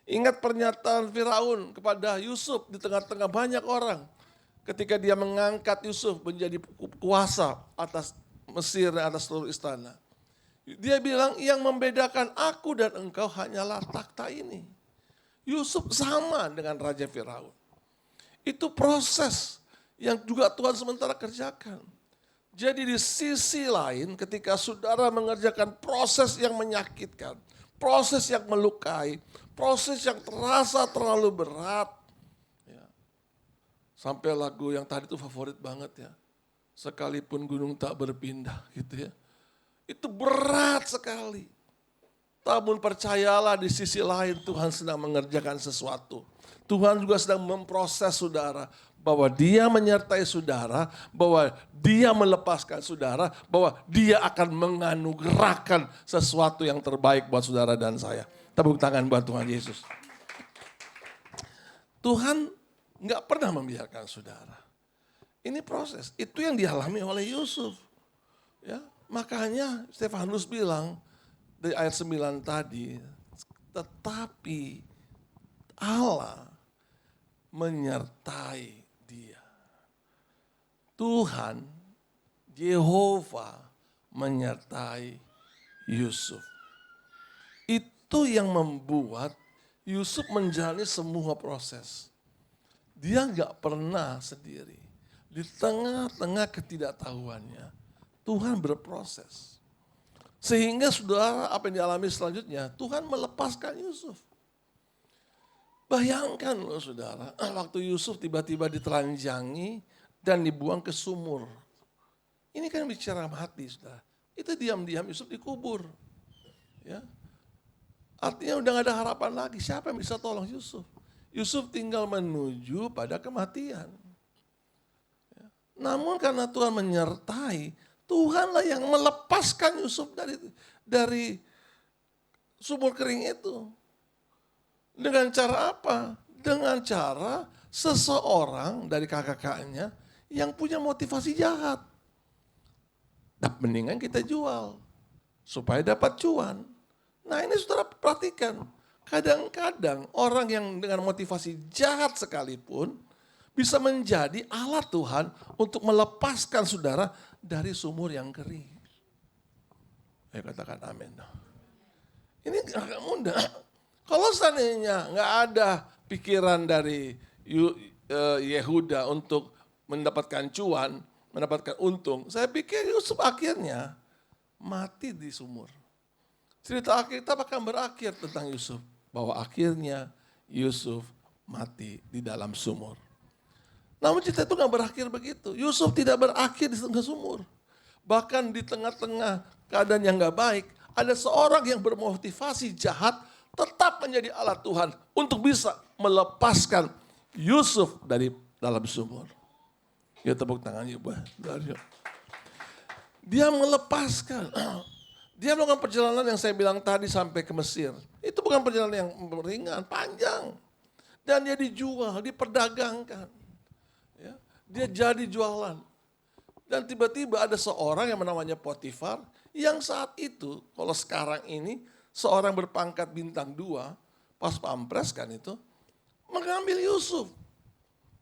Ingat pernyataan Firaun kepada Yusuf di tengah-tengah banyak orang. Ketika dia mengangkat Yusuf menjadi kuasa atas Mesir dan atas seluruh istana. Dia bilang yang membedakan aku dan engkau hanyalah takhta ini. Yusuf sama dengan Raja Firaun. Itu proses yang juga Tuhan sementara kerjakan. Jadi di sisi lain ketika saudara mengerjakan proses yang menyakitkan, proses yang melukai, proses yang terasa terlalu berat. Ya. Sampai lagu yang tadi itu favorit banget ya. Sekalipun gunung tak berpindah gitu ya. Itu berat sekali. Namun percayalah di sisi lain Tuhan sedang mengerjakan sesuatu. Tuhan juga sedang memproses saudara. Bahwa dia menyertai saudara, bahwa dia melepaskan saudara, bahwa dia akan menganugerahkan sesuatu yang terbaik buat saudara dan saya. Tepuk tangan buat Tuhan Yesus. Tuhan gak pernah membiarkan saudara. Ini proses, itu yang dialami oleh Yusuf. Ya, Makanya Stefanus bilang dari ayat 9 tadi, tetapi Allah menyertai dia. Tuhan, Yehova menyertai Yusuf. Itu yang membuat Yusuf menjalani semua proses. Dia gak pernah sendiri. Di tengah-tengah ketidaktahuannya, Tuhan berproses. Sehingga saudara, apa yang dialami selanjutnya, Tuhan melepaskan Yusuf. Bayangkan loh saudara, waktu Yusuf tiba-tiba ditelanjangi dan dibuang ke sumur. Ini kan bicara mati saudara. Itu diam-diam Yusuf dikubur. Ya. Artinya udah gak ada harapan lagi, siapa yang bisa tolong Yusuf? Yusuf tinggal menuju pada kematian. Ya. Namun karena Tuhan menyertai, Tuhanlah yang melepaskan Yusuf dari sumur kering itu. Dengan cara apa? Dengan cara seseorang dari kakak-kakaknya yang punya motivasi jahat. Nah, mendingan kita jual supaya dapat cuan. Nah ini saudara perhatikan, kadang-kadang orang yang dengan motivasi jahat sekalipun bisa menjadi alat Tuhan untuk melepaskan saudara dari sumur yang kering. Ayo katakan amin. Ini agak mudah. Kalau seandainya nggak ada pikiran dari Yehuda untuk mendapatkan cuan, mendapatkan untung, saya pikir Yusuf akhirnya mati di sumur. Cerita Alkitab akan berakhir tentang Yusuf, bahwa akhirnya Yusuf mati di dalam sumur. Namun cerita itu gak berakhir begitu. Yusuf tidak berakhir di tengah sumur. Bahkan di tengah-tengah keadaan yang gak baik, ada seorang yang bermotivasi jahat tetap menjadi alat Tuhan untuk bisa melepaskan Yusuf dari dalam sumur. Ya tepuk tangan ya, dia melepaskan. Dia melakukan perjalanan yang saya bilang tadi sampai ke Mesir. Itu bukan perjalanan yang ringan, panjang. Dan dia dijual, diperdagangkan. Ya, dia jadi jualan. Dan tiba-tiba ada seorang yang namanya Potifar, yang saat itu, kalau sekarang ini, seorang berpangkat bintang 2, pas pampres kan itu, mengambil Yusuf.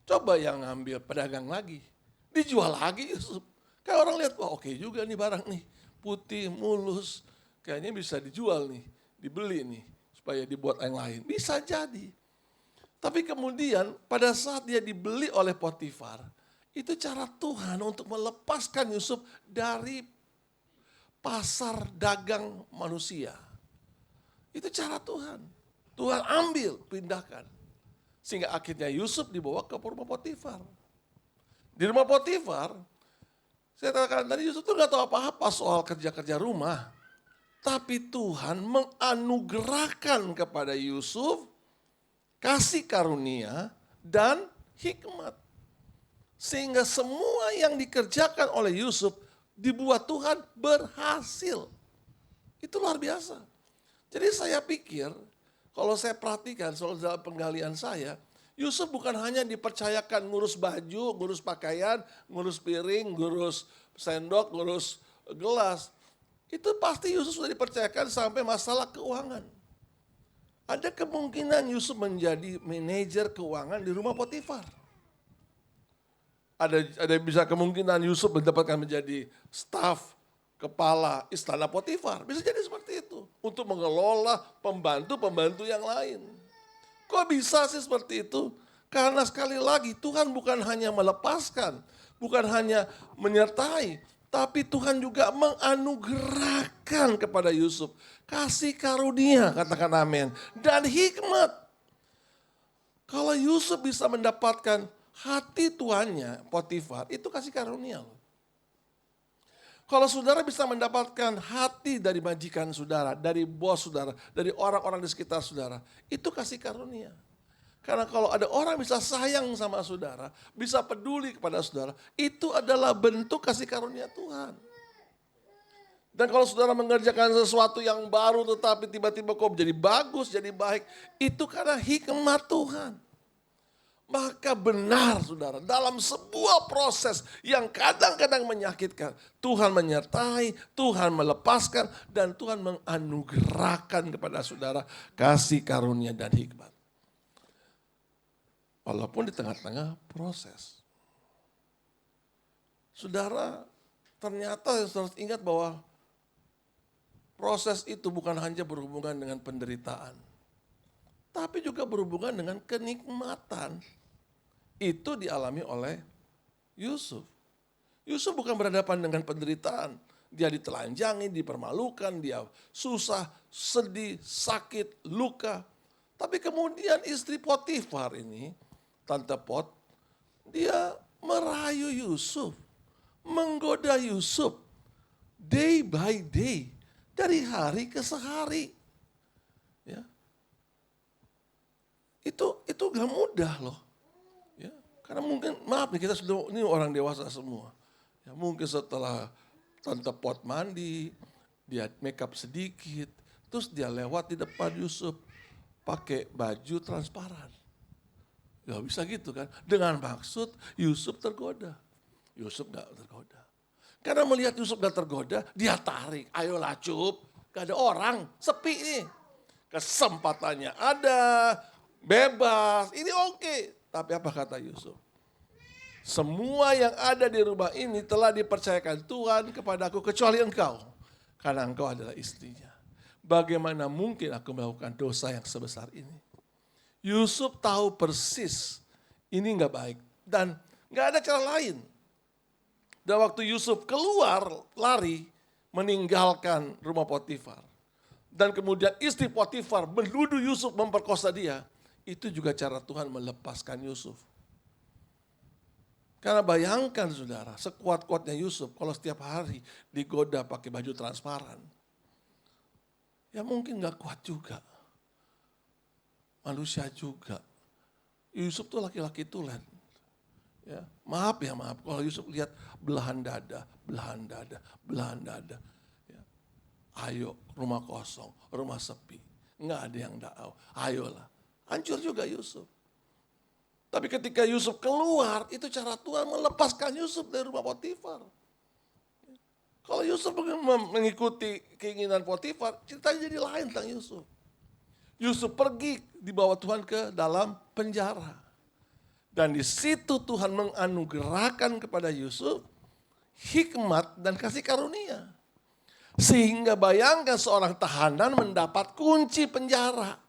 Coba yang ngambil pedagang lagi, dijual lagi Yusuf. Kayak orang lihat, wah oke juga nih barang nih. Putih, mulus, kayaknya bisa dijual nih, dibeli nih, supaya dibuat yang lain. Bisa jadi. Tapi kemudian pada saat dia dibeli oleh Potifar, itu cara Tuhan untuk melepaskan Yusuf dari pasar dagang manusia. Itu cara Tuhan. Tuhan ambil, pindahkan. Sehingga akhirnya Yusuf dibawa ke rumah Potifar. Di rumah Potifar, saya katakan tadi Yusuf tuh gak tahu apa-apa soal kerja-kerja rumah. Tapi Tuhan menganugerahkan kepada Yusuf kasih karunia dan hikmat. Sehingga semua yang dikerjakan oleh Yusuf dibuat Tuhan berhasil. Itu luar biasa. Jadi saya pikir kalau saya perhatikan soal dalam penggalian saya, Yusuf bukan hanya dipercayakan ngurus baju, ngurus pakaian, ngurus piring, ngurus sendok, ngurus gelas. Itu pasti Yusuf sudah dipercayakan sampai masalah keuangan. Ada kemungkinan Yusuf menjadi manajer keuangan di rumah Potifar. Ada bisa kemungkinan Yusuf mendapatkan menjadi staf kepala istana Potifar. Bisa jadi seperti itu. Untuk mengelola pembantu-pembantu yang lain. Kok bisa sih seperti itu? Karena sekali lagi Tuhan bukan hanya melepaskan, bukan hanya menyertai, tapi Tuhan juga menganugerahkan kepada Yusuf kasih karunia, katakan amin, dan hikmat. Kalau Yusuf bisa mendapatkan hati tuannya, Potifar, itu kasih karunia loh. Kalau saudara bisa mendapatkan hati dari majikan saudara, dari bos saudara, dari orang-orang di sekitar saudara, itu kasih karunia. Karena kalau ada orang bisa sayang sama saudara, bisa peduli kepada saudara, itu adalah bentuk kasih karunia Tuhan. Dan kalau saudara mengerjakan sesuatu yang baru tetapi tiba-tiba kok jadi bagus, jadi baik, itu karena hikmat Tuhan. Maka Apakah benar saudara dalam sebuah proses yang kadang-kadang menyakitkan, Tuhan menyertai, Tuhan melepaskan, dan Tuhan menganugerahkan kepada saudara kasih karunia dan hikmat. Walaupun di tengah-tengah proses. Saudara, ternyata saudara ingat bahwa proses itu bukan hanya berhubungan dengan penderitaan, tapi juga berhubungan dengan kenikmatan. Itu dialami oleh Yusuf. Yusuf bukan berhadapan dengan penderitaan. Dia ditelanjangi, dipermalukan, dia susah, sedih, sakit, luka. Tapi kemudian istri Potifar ini, Tante Pot, dia merayu Yusuf, menggoda Yusuf day by day, dari hari ke sehari. Ya. Itu gak mudah loh. Ya. Karena mungkin, maaf nih, kita sudah ini orang dewasa semua. Ya, mungkin setelah Tante Pot mandi, dia make up sedikit, terus dia lewat di depan Yusuf pakai baju transparan. Gak bisa gitu kan. Dengan maksud Yusuf tergoda. Yusuf gak tergoda. Karena melihat Yusuf gak tergoda, dia tarik. Ayolah cup, gak ada orang, sepi nih. Kesempatannya ada, bebas, ini oke. Tapi apa kata Yusuf? Semua yang ada di rumah ini telah dipercayakan Tuhan kepadaku kecuali engkau. Karena engkau adalah istrinya. Bagaimana mungkin aku melakukan dosa yang sebesar ini? Yusuf tahu persis ini gak baik. Dan gak ada cara lain. Dan waktu Yusuf keluar lari meninggalkan rumah Potifar. Dan kemudian istri Potifar menuduh Yusuf memperkosa dia. Itu juga cara Tuhan melepaskan Yusuf. Karena bayangkan saudara, sekuat-kuatnya Yusuf kalau setiap hari digoda pakai baju transparan. Ya mungkin gak kuat juga. Manusia juga. Yusuf tuh laki-laki tulen. Ya, maaf kalau Yusuf lihat belahan dada. Ya. Ayo, rumah kosong, rumah sepi. Nggak ada yang tahu. Ayolah. Hancur juga Yusuf. Tapi ketika Yusuf keluar, itu cara Tuhan melepaskan Yusuf dari rumah Potifar. Kalau Yusuf mengikuti keinginan Potifar, ceritanya jadi lain tentang Yusuf. Yusuf pergi dibawa Tuhan ke dalam penjara. Dan di situ Tuhan menganugerahkan kepada Yusuf hikmat dan kasih karunia. Sehingga bayangkan seorang tahanan mendapat kunci penjara.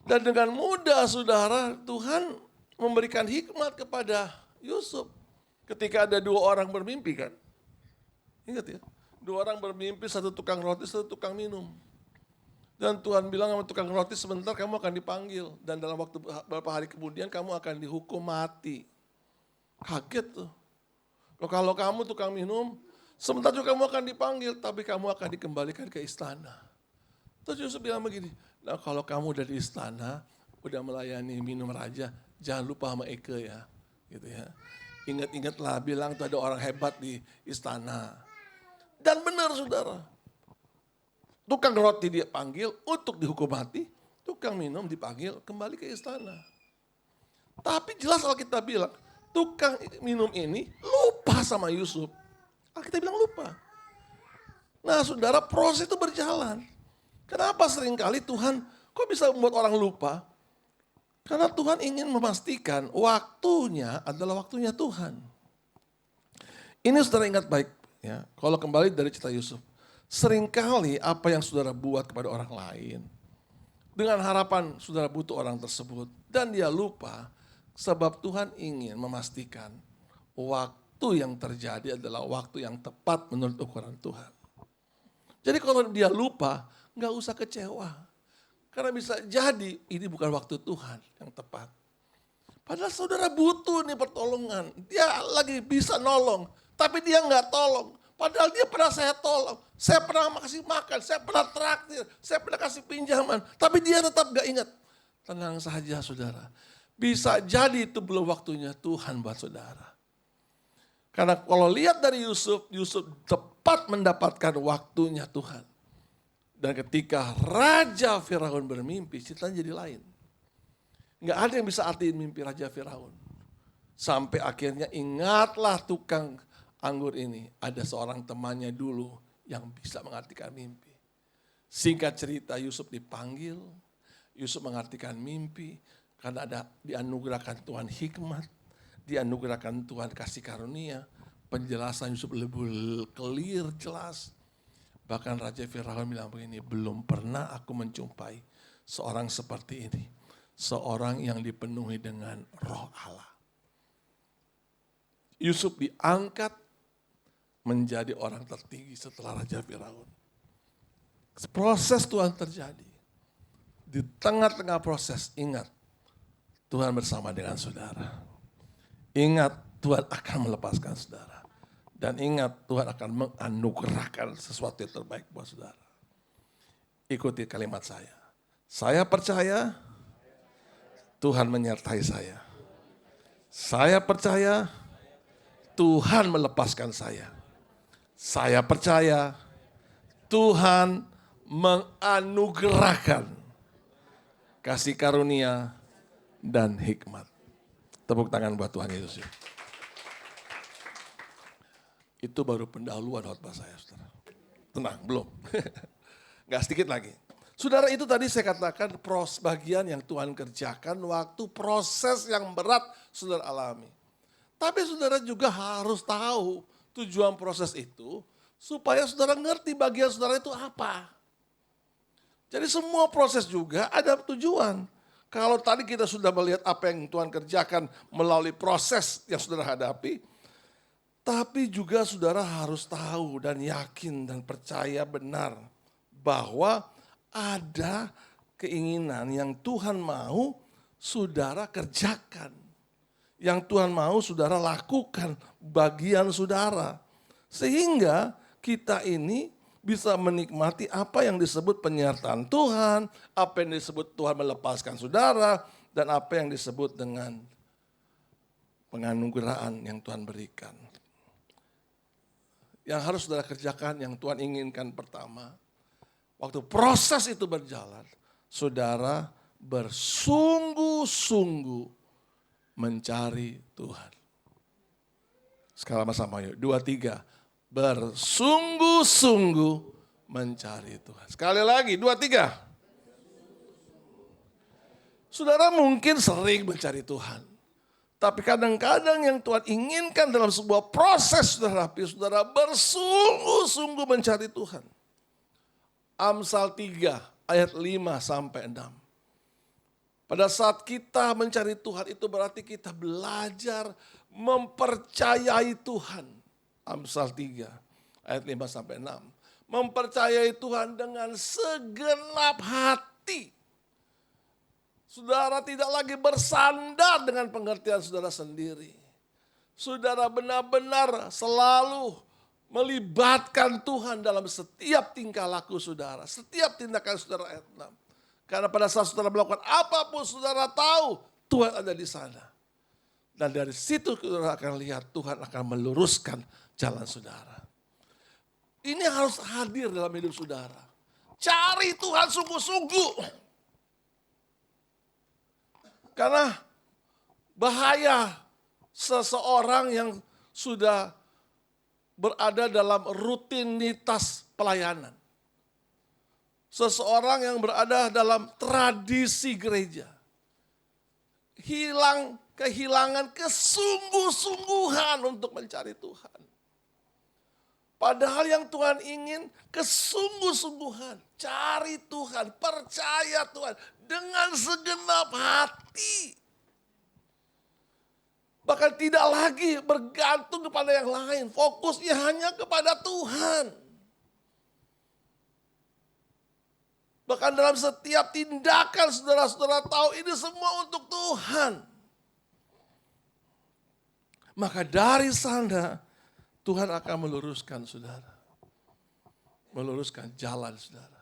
Dan dengan mudah saudara, Tuhan memberikan hikmat kepada Yusuf. Ketika ada 2 orang bermimpi kan. Ingat ya, 2 orang bermimpi, 1 tukang roti, 1 tukang minum. Dan Tuhan bilang sama tukang roti, sebentar kamu akan dipanggil. Dan dalam waktu beberapa hari kemudian kamu akan dihukum mati. Kaget tuh. Kalau kamu tukang minum, sebentar juga kamu akan dipanggil, tapi kamu akan dikembalikan ke istana. Terus Yusuf bilang begini, nah kalau kamu udah di istana, udah melayani minum raja, jangan lupa sama Eke ya. Gitu ya. Ingat-ingatlah, bilang tuh ada orang hebat di istana. Dan benar saudara. Tukang roti dia panggil untuk dihukum mati, tukang minum dipanggil kembali ke istana. Tapi jelas Alkitab bilang, tukang minum ini lupa sama Yusuf. Alkitab bilang lupa. Nah saudara, proses itu berjalan. Kenapa seringkali Tuhan kok bisa membuat orang lupa? Karena Tuhan ingin memastikan waktunya adalah waktunya Tuhan. Ini saudara ingat baik ya, kalau kembali dari cerita Yusuf. Seringkali apa yang saudara buat kepada orang lain, dengan harapan saudara butuh orang tersebut, dan dia lupa, sebab Tuhan ingin memastikan waktu yang terjadi adalah waktu yang tepat menurut ukuran Tuhan. Jadi kalau dia lupa, gak usah kecewa. Karena bisa jadi ini bukan waktu Tuhan yang tepat. Padahal saudara butuh nih pertolongan, dia lagi bisa nolong, tapi dia gak tolong. Padahal dia pernah saya tolong, saya pernah kasih makan, saya pernah traktir, saya pernah kasih pinjaman. Tapi dia tetap gak ingat. Tenang saja saudara. Bisa jadi itu belum waktunya Tuhan buat saudara. Karena kalau lihat dari Yusuf, Yusuf tepat mendapatkan waktunya Tuhan. Dan ketika Raja Firaun bermimpi, ceritanya jadi lain. Nggak ada yang bisa artiin mimpi Raja Firaun. Sampai akhirnya ingatlah tukang anggur ini. Ada seorang temannya dulu yang bisa mengartikan mimpi. Singkat cerita Yusuf dipanggil. Yusuf mengartikan mimpi. Karena ada dianugerahkan Tuhan hikmat. Dianugerahkan Tuhan kasih karunia. Penjelasan Yusuf lebih clear, jelas. Bahkan Raja Firaun bilang begini, belum pernah aku menjumpai seorang seperti ini. Seorang yang dipenuhi dengan roh Allah. Yusuf diangkat menjadi orang tertinggi setelah Raja Firaun. Proses Tuhan terjadi. Di tengah-tengah proses, ingat, Tuhan bersama dengan saudara. Ingat, Tuhan akan melepaskan saudara. Dan ingat, Tuhan akan menganugerahkan sesuatu yang terbaik buat saudara. Ikuti kalimat saya. Saya percaya Tuhan menyertai saya. Saya percaya Tuhan melepaskan saya. Saya percaya Tuhan menganugerahkan kasih karunia dan hikmat. Tepuk tangan buat Tuhan Yesus. Itu baru pendahuluan khotbah saya, saudara. Tenang, belum. Gak sedikit lagi. Saudara, itu tadi saya katakan bagian yang Tuhan kerjakan waktu proses yang berat saudara alami. Tapi saudara juga harus tahu tujuan proses itu supaya saudara ngerti bagian saudara itu apa. Jadi semua proses juga ada tujuan. Kalau tadi kita sudah melihat apa yang Tuhan kerjakan melalui proses yang saudara hadapi, tapi juga saudara harus tahu dan yakin dan percaya benar bahwa ada keinginan yang Tuhan mau saudara kerjakan. Yang Tuhan mau saudara lakukan bagian saudara. Sehingga kita ini bisa menikmati apa yang disebut penyertaan Tuhan, apa yang disebut Tuhan melepaskan saudara, dan apa yang disebut dengan penganugerahan yang Tuhan berikan. Yang harus saudara kerjakan, yang Tuhan inginkan pertama, waktu proses itu berjalan, saudara bersungguh-sungguh mencari Tuhan. Sekarang sama-sama yuk, 2, 3. Bersungguh-sungguh mencari Tuhan. Sekali lagi, 2, 3. Saudara mungkin sering mencari Tuhan. Tapi kadang-kadang yang Tuhan inginkan dalam sebuah proses saudara bersungguh-sungguh mencari Tuhan. Amsal 3 ayat 5 sampai 6. Pada saat kita mencari Tuhan itu berarti kita belajar mempercayai Tuhan. Amsal 3 ayat 5 sampai 6. Mempercayai Tuhan dengan segenap hati. Saudara tidak lagi bersandar dengan pengertian saudara sendiri. Saudara benar-benar selalu melibatkan Tuhan dalam setiap tingkah laku saudara. Setiap tindakan saudara ayat 6. Karena pada saat saudara melakukan apapun saudara tahu Tuhan ada di sana. Dan dari situ saudara akan lihat Tuhan akan meluruskan jalan saudara. Ini harus hadir dalam hidup saudara. Cari Tuhan sungguh-sungguh. Karena bahaya seseorang yang sudah berada dalam rutinitas pelayanan. Seseorang yang berada dalam tradisi gereja. Kehilangan kesungguh-sungguhan untuk mencari Tuhan. Padahal yang Tuhan ingin kesungguh-sungguhan. Cari Tuhan, percaya Tuhan dengan segenap hati. Bahkan tidak lagi bergantung kepada yang lain. Fokusnya hanya kepada Tuhan. Bahkan dalam setiap tindakan saudara-saudara tahu ini semua untuk Tuhan. Maka dari sana Tuhan akan meluruskan saudara. Meluruskan jalan saudara.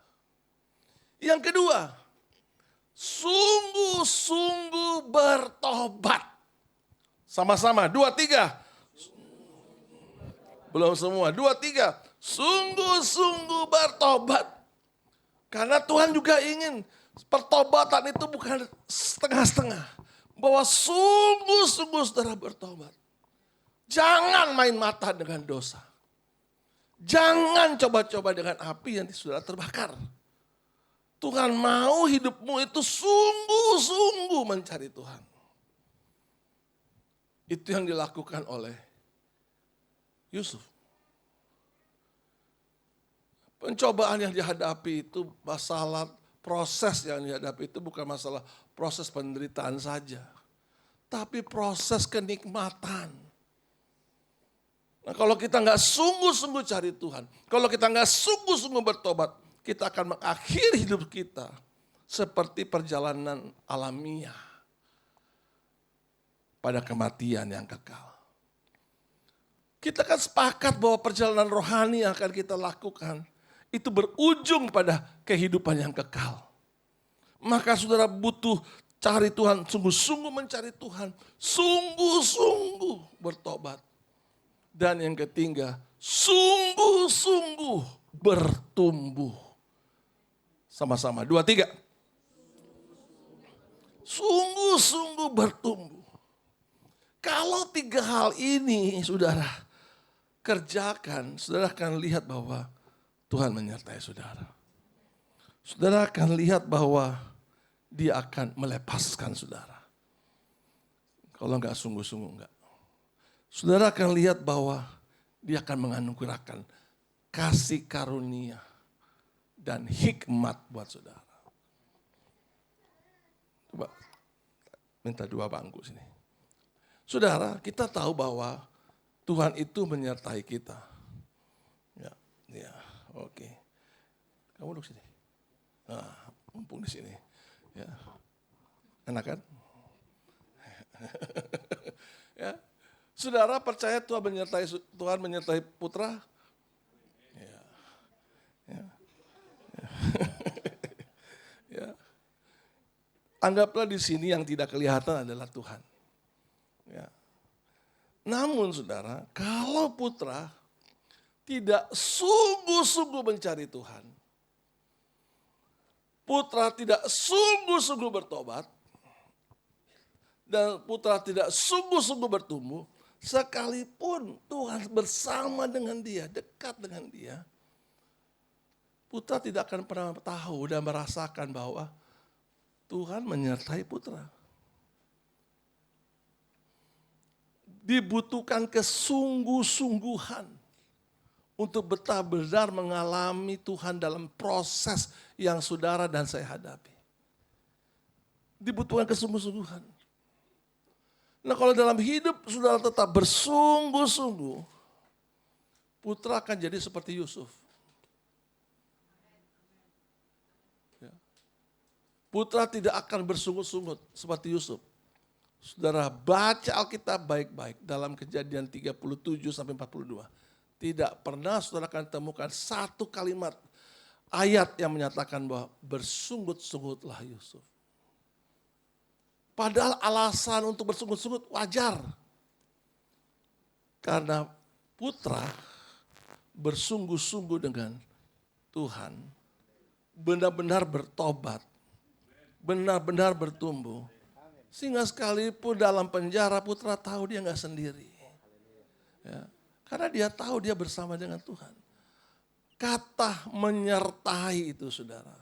Yang kedua, sungguh-sungguh bertobat. Sama-sama, 2, 3. Belum semua, 2, 3. Sungguh-sungguh bertobat. Karena Tuhan juga ingin Pertobatan itu bukan setengah-setengah. Bahwa sungguh-sungguh saudara bertobat. Jangan main mata dengan dosa. Jangan coba-coba dengan api yang sudah terbakar. Tuhan mau hidupmu itu sungguh-sungguh mencari Tuhan. Itu yang dilakukan oleh Yusuf. Pencobaan yang dihadapi itu masalah proses yang dihadapi itu bukan masalah proses penderitaan saja. Tapi proses kenikmatan. Nah, kalau kita nggak sungguh-sungguh cari Tuhan, kalau kita nggak sungguh-sungguh bertobat, kita akan mengakhiri hidup kita seperti perjalanan alamiah pada kematian yang kekal. Kita kan sepakat bahwa perjalanan rohani yang akan kita lakukan itu berujung pada kehidupan yang kekal. Maka saudara butuh cari Tuhan, sungguh-sungguh mencari Tuhan, sungguh-sungguh bertobat. Dan yang ketiga, sungguh-sungguh bertumbuh. Sama-sama, 2, 3. Sungguh-sungguh bertumbuh. Kalau 3 hal ini saudara kerjakan, saudara akan lihat bahwa Tuhan menyertai saudara. Saudara akan lihat bahwa Dia akan melepaskan saudara. Kalau enggak sungguh-sungguh enggak. Saudara akan lihat bahwa Dia akan menganugerahkan kasih karunia dan hikmat buat saudara. Coba minta 2 bangku sini. Saudara, kita tahu bahwa Tuhan itu menyertai kita. Ya, oke. Kamu duduk sini. Nah, mumpung di sini. Ya, enak kan? Ya, saudara percaya Tuhan menyertai putra? Ya. Ya. Anggaplah di sini yang tidak kelihatan adalah Tuhan. Ya. Namun saudara, kalau putra tidak sungguh-sungguh mencari Tuhan, putra tidak sungguh-sungguh bertobat, dan putra tidak sungguh-sungguh bertumbuh, sekalipun Tuhan bersama dengan dia, dekat dengan dia, putra tidak akan pernah tahu dan merasakan bahwa Tuhan menyertai putra. Dibutuhkan kesungguh-sungguhan untuk benar-benar mengalami Tuhan dalam proses yang saudara dan saya hadapi. Dibutuhkan kesungguh-sungguhan. Nah, kalau dalam hidup saudara tetap bersungguh-sungguh, putra akan jadi seperti Yusuf. Ya. Putra tidak akan bersungguh-sungguh seperti Yusuf. Saudara baca Alkitab baik-baik dalam Kejadian 37-42. Tidak pernah saudara akan temukan satu kalimat ayat yang menyatakan bahwa bersungut-sungutlah Yusuf. Padahal alasan untuk bersungut-sungut wajar. Karena putra bersungguh-sungguh dengan Tuhan, benar-benar bertobat, benar-benar bertumbuh. Sehingga sekalipun dalam penjara putra tahu dia nggak sendiri. Ya, karena dia tahu dia bersama dengan Tuhan. Kata menyertai itu saudara.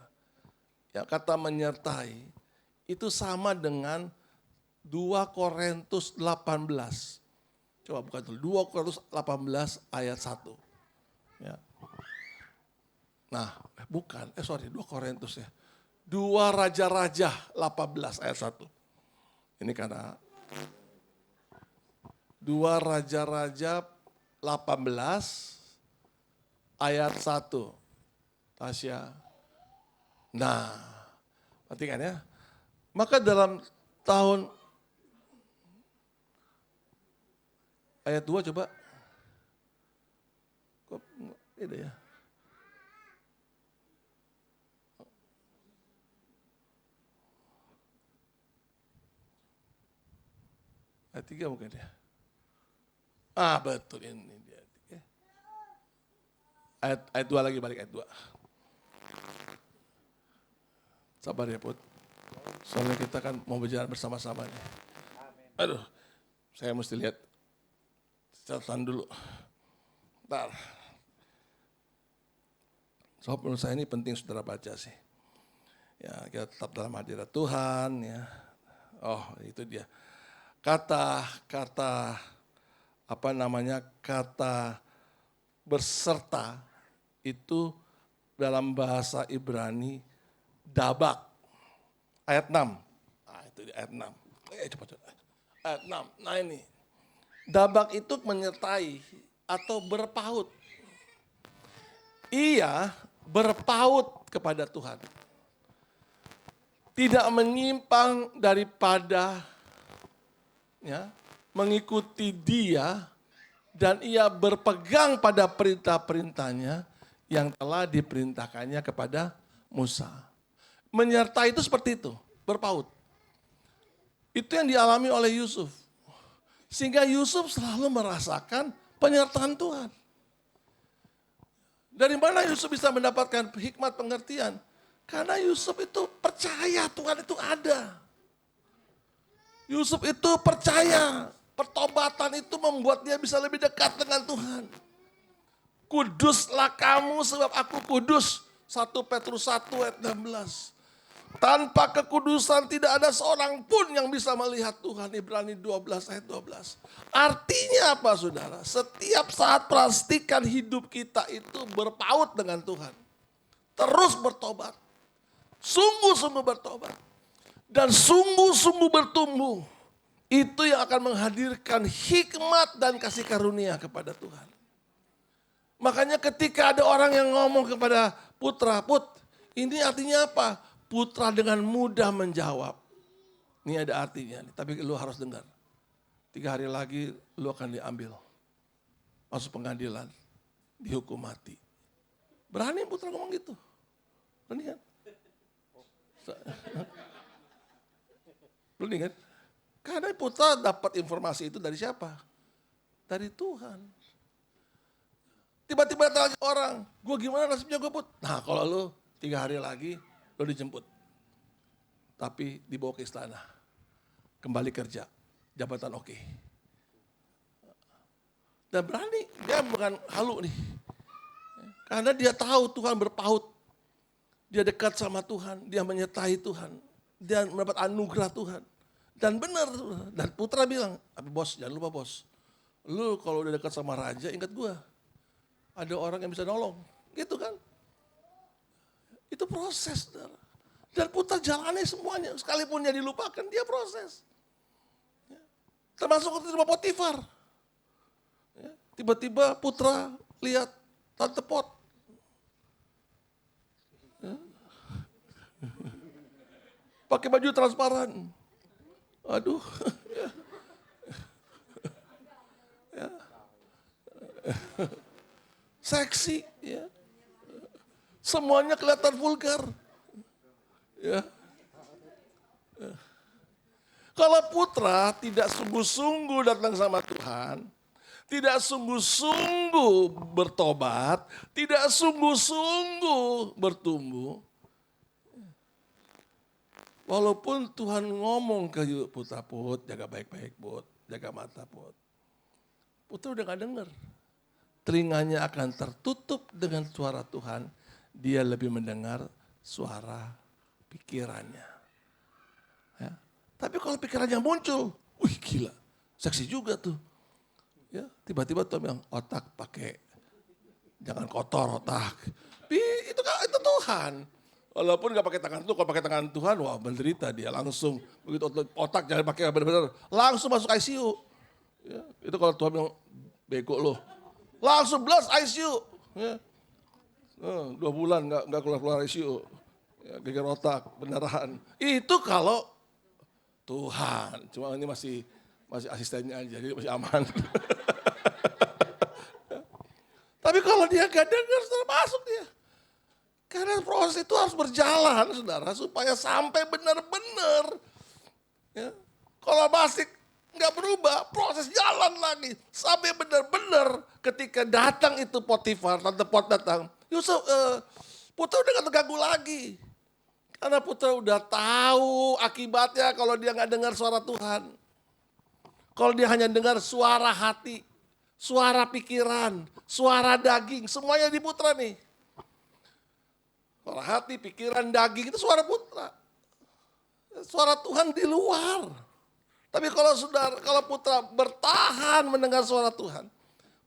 Ya, kata menyertai itu sama dengan 2 Korintus 18. Coba buka dulu 2 Korintus 18 ayat 1. Ya. Nah, bukan, 2 Korintus ya. 2 Raja-Raja 18 ayat 1. Ini karena 2 Raja-Raja 18 ayat 1. Tasya. Nah, perhatikan ya. Maka dalam tahun ayat 2 coba. Kok beda ya? Ayat 3 mungkin ya. Betul ini dia. Ayat 2 lagi, balik ayat 2. Sabar ya Put. Soalnya kita kan mau berjalan bersama-sama nih. Aduh, saya mesti lihat catatan dulu. Bentar. So menurut saya ini penting saudara baca sih. Ya, kita tetap dalam hadirat Tuhan ya. Oh, itu dia. Kata berserta itu dalam bahasa Ibrani dabak. Ayat 6. Nah, itu di ayat 6. Cepat. Ayat 6. Nah ini. Dabak itu menyertai atau berpaut. Ia berpaut kepada Tuhan. Tidak menyimpang daripada mengikuti Dia dan ia berpegang pada perintah-perintahnya yang telah diperintahkannya kepada Musa. Menyertai itu seperti itu, berpaut. Itu yang dialami oleh Yusuf. Sehingga Yusuf selalu merasakan penyertaan Tuhan. Dari mana Yusuf bisa mendapatkan hikmat pengertian? Karena Yusuf itu percaya Tuhan itu ada. Yusuf itu percaya pertobatan itu membuat dia bisa lebih dekat dengan Tuhan. Kuduslah kamu sebab aku kudus. 1 Petrus 1 ayat 16. Tanpa kekudusan tidak ada seorang pun yang bisa melihat Tuhan. Ibrani 12 ayat 12. Artinya apa saudara? Setiap saat pastikan hidup kita itu berpaut dengan Tuhan. Terus bertobat. Sungguh-sungguh bertobat. Dan sungguh-sungguh bertumbuh. Itu yang akan menghadirkan hikmat dan kasih karunia kepada Tuhan. Makanya ketika ada orang yang ngomong kepada putra, Put, ini artinya apa? Putra dengan mudah menjawab. Ini ada artinya, tapi lu harus dengar. 3 hari lagi lu akan diambil. Masuk pengadilan, dihukum mati. Berani putra ngomong gitu? Berani kan? Berani kan? Karena putra dapat informasi itu dari siapa? Dari Tuhan. Tiba-tiba tanya orang, gue gimana nasibnya gue Put? Nah kalau lu 3 hari lagi, lu dijemput. Tapi dibawa ke istana. Kembali kerja, jabatan oke. Dan berani, dia bukan halu nih. Karena dia tahu Tuhan berpaut. Dia dekat sama Tuhan, dia menyertai Tuhan. Dia mendapat anugerah Tuhan. Dan benar, dan putra bilang, tapi bos jangan lupa bos. Lu kalau udah dekat sama raja ingat gue. Ada orang yang bisa nolong, gitu kan. Itu proses. Dan putra jalannya semuanya, sekalipun dia dilupakan, dia proses. Termasuk di rumah Potifar. Tiba-tiba putra lihat Tante Pot. Pakai baju transparan. Aduh. Seksi. Ya. Semuanya kelihatan vulgar. Ya. Kalau putra tidak sungguh-sungguh datang sama Tuhan, tidak sungguh-sungguh bertobat, tidak sungguh-sungguh bertumbuh, walaupun Tuhan ngomong ke putra, Put, jaga baik-baik Put, jaga mata Put. Putra udah gak dengar. Telinganya akan tertutup dengan suara Tuhan, dia lebih mendengar suara pikirannya. Ya. Tapi kalau pikirannya muncul, wih gila, seksi juga tuh. Ya, tiba-tiba Tuhan bilang, otak pakai, jangan kotor otak. Itu Tuhan. Walaupun gak pakai tangan Tuhan, kalau pakai tangan Tuhan, wah menderita dia langsung. Begitu otak jangan pakai benar-benar, langsung masuk ICU. Ya, itu kalau Tuhan bilang, bego loh. Langsung blast ICU. Ya. 2 bulan gak keluar ICU. Ya, geger otak, beneran. Itu kalau Tuhan, cuma ini masih asistennya aja, jadi masih aman. Tapi kalau dia gak dengar, saudara masuk dia. Karena proses itu harus berjalan, saudara, supaya sampai benar-benar. Ya. Kalau masih gak berubah, proses jalan lagi. Sampai benar-benar ketika datang itu Potifar, Tante Pot datang, Yusuf, putra udah gak terganggu lagi. Karena putra udah tahu akibatnya kalau dia nggak dengar suara Tuhan. Kalau dia hanya dengar suara hati, suara pikiran, suara daging, semuanya di putra nih. Suara hati, pikiran, daging itu suara putra. Suara Tuhan di luar. Tapi kalau putra bertahan mendengar suara Tuhan,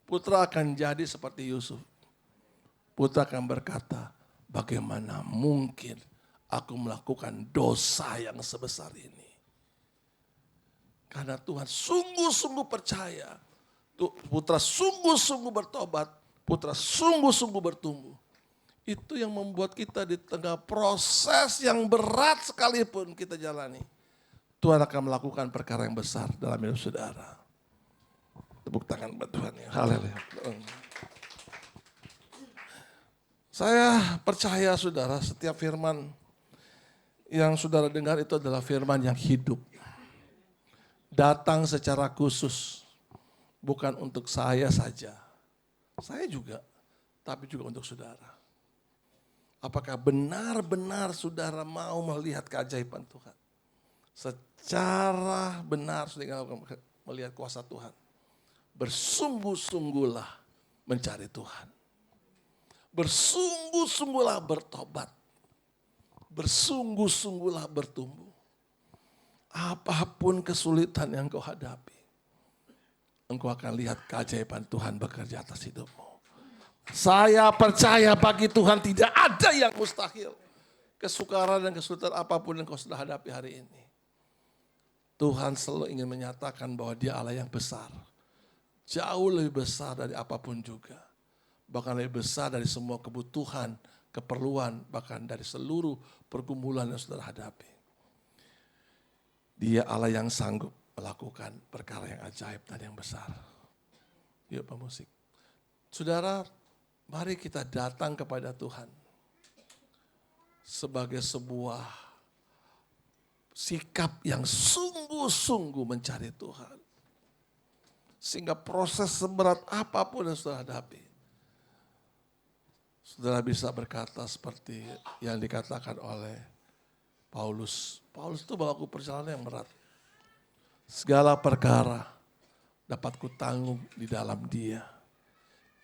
putra akan jadi seperti Yusuf. Putra akan berkata, bagaimana mungkin aku melakukan dosa yang sebesar ini. Karena Tuhan sungguh-sungguh percaya. Putra sungguh-sungguh bertobat. Putra sungguh-sungguh bertumbuh. Itu yang membuat kita di tengah proses yang berat sekalipun kita jalani. Tuhan akan melakukan perkara yang besar dalam hidup saudara. Tepuk tangan buat Tuhan ya. Haleluya. Saya percaya saudara, setiap firman yang saudara dengar itu adalah firman yang hidup. Datang secara khusus, bukan untuk saya saja. Saya juga, tapi juga untuk saudara. Apakah benar-benar saudara mau melihat keajaiban Tuhan? Secara benar saudara melihat kuasa Tuhan. Bersungguh-sungguhlah mencari Tuhan. Bersungguh-sungguhlah bertobat. Bersungguh-sungguhlah bertumbuh. Apapun kesulitan yang kau hadapi, engkau akan lihat keajaiban Tuhan bekerja atas hidupmu. Saya percaya bagi Tuhan tidak ada yang mustahil. Kesukaran dan kesulitan apapun yang kau sudah hadapi hari ini, Tuhan selalu ingin menyatakan bahwa Dia Allah yang besar. Jauh lebih besar dari apapun juga. Bahkan lebih besar dari semua kebutuhan, keperluan, bahkan dari seluruh pergumulan yang saudara hadapi. Dia Allah yang sanggup melakukan perkara yang ajaib dan yang besar. Yuk pemusik. Saudara, mari kita datang kepada Tuhan sebagai sebuah sikap yang sungguh-sungguh mencari Tuhan. Sehingga proses seberat apapun yang saudara hadapi, saudara bisa berkata seperti yang dikatakan oleh Paulus. Paulus itu bawaku perjalanan yang berat. Segala perkara dapat kutanggung di dalam Dia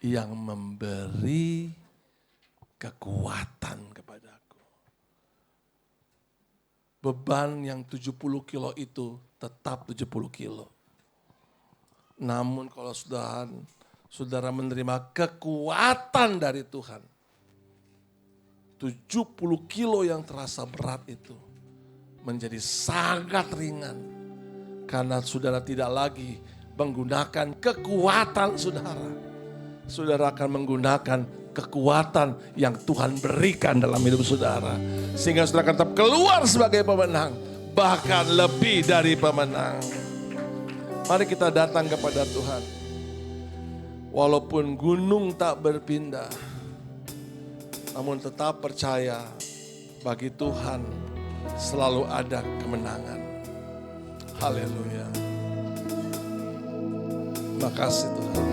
yang memberi kekuatan kepadaku. Beban yang 70 kilo itu tetap 70 kilo. Namun kalau saudara menerima kekuatan dari Tuhan, 70 kilo yang terasa berat itu menjadi sangat ringan. Karena saudara tidak lagi menggunakan kekuatan saudara. Saudara akan menggunakan kekuatan yang Tuhan berikan dalam hidup saudara. Sehingga saudara akan tetap keluar sebagai pemenang. Bahkan lebih dari pemenang. Mari kita datang kepada Tuhan. Walaupun gunung tak berpindah, namun tetap percaya bagi Tuhan selalu ada kemenangan. Haleluya. Makasih Tuhan.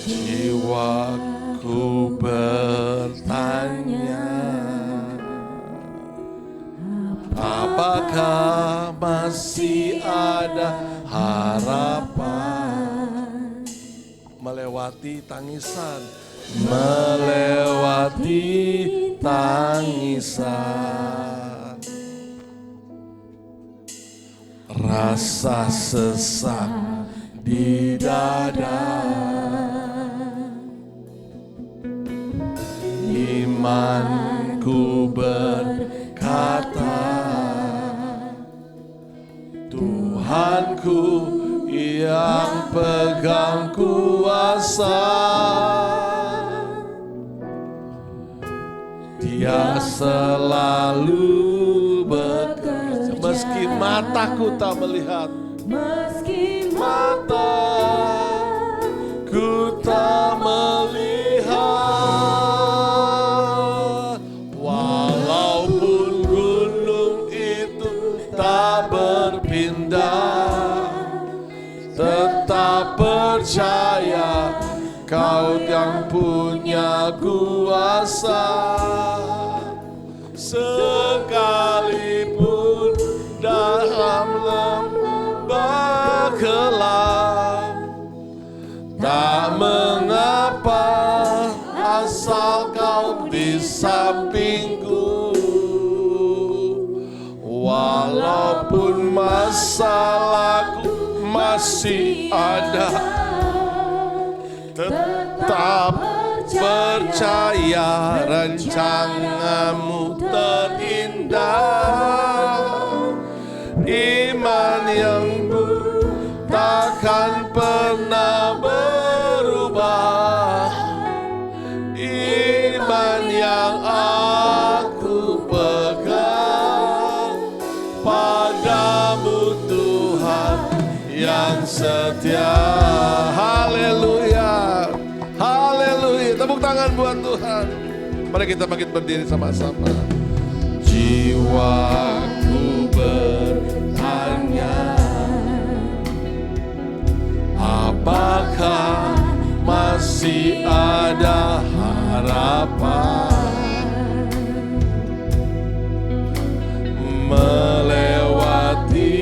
Jiwaku bertanya, apakah masih ada harapan melewati tangisan, rasa sesak di dada, imanku berkata, Tuhanku yang pegang kuasa, Dia selalu bekerja. Meski mataku tak melihat, meski mataku tak melihat, walaupun gunung itu tak berpindah, tetap percaya kuasa, sekalipun dalam lembah gelap. Tak mengapa, asal kau di sampingku. Walaupun masalahku masih ada, tetap percaya rencanamu terindah. Iman yang takkan pernah berubah. Iman yang aku pegang padamu Tuhan yang setia. Haleluya, haleluya. Tepuk tangan buat Tuhan. Mari kita bangkit berdiri sama-sama. Jiwaku bertanya, apakah masih ada harapan melewati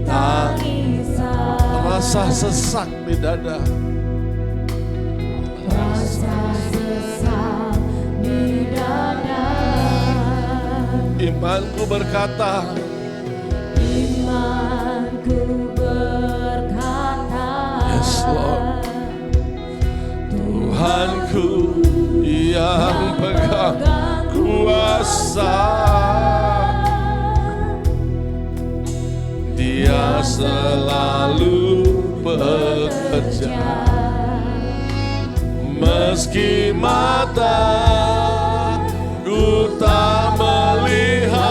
tangisan, rasa sesak di dada, rasa sesak di dada. Imanku berkata, imanku berkata, yes Lord, Tuhanku yang pegang kuasa. Dia selalu bekerja, meski mata ku tak melihat.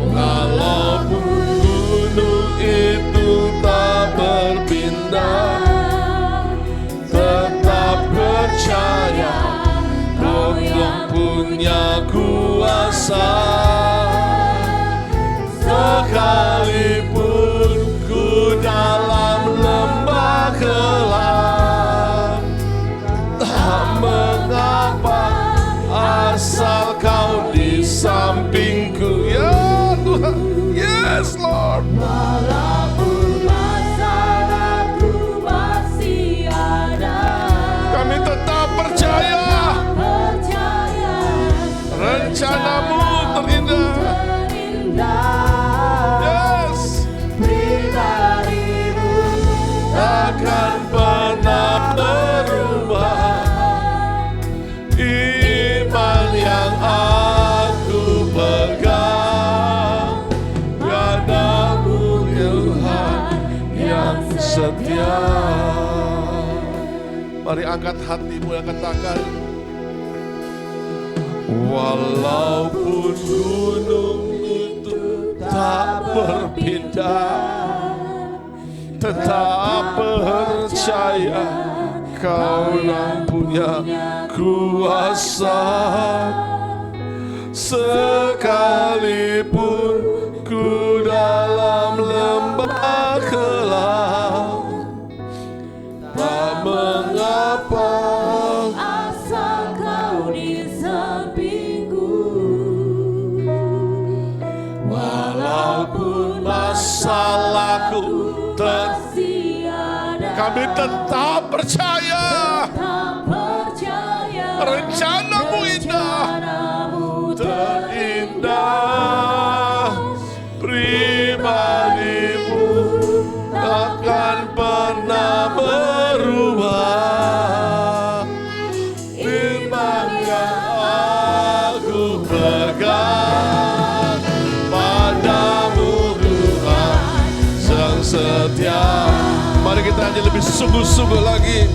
Walaupun gunung itu tak berpindah, tetap percaya Kau yang punya kuasa. Sekalipun ku dalam lembah gelap, tak mengapa, asal Kau di sampingku. Ya Tuhan, yes Lord. walaupun masalahku masih ada, Kami tetap percaya rencanamu terindah. Yes, pribadimu takkan pernah berubah. Iman yang aku pegang padamu Tuhan yang setia. Mari angkat hatimu yang katakan, walaupun gunung itu tak berpindah, tetap percaya Kau yang punya kuasa. Sekalipun ku dalam lembah gelap, tak mengapa, asal Kau di sampingku. walaupun masalahku masih ada, kami tetap percaya rencanamu indah, terindah. Pribadimu takkan pernah berubah. Iman yang aku pegang padamu Tuhan yang setia. Mari kita nyanyi lebih sungguh-sungguh lagi.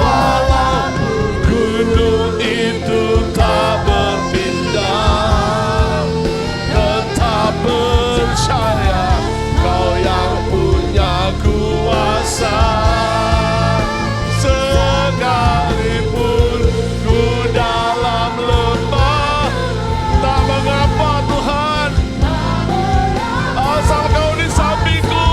Walaupun gunung itu tak berpindah, tetap percaya Kau yang punya kuasa. Sekalipun ku dalam lembah, tak mengapa Tuhan, asal Kau di sampingku.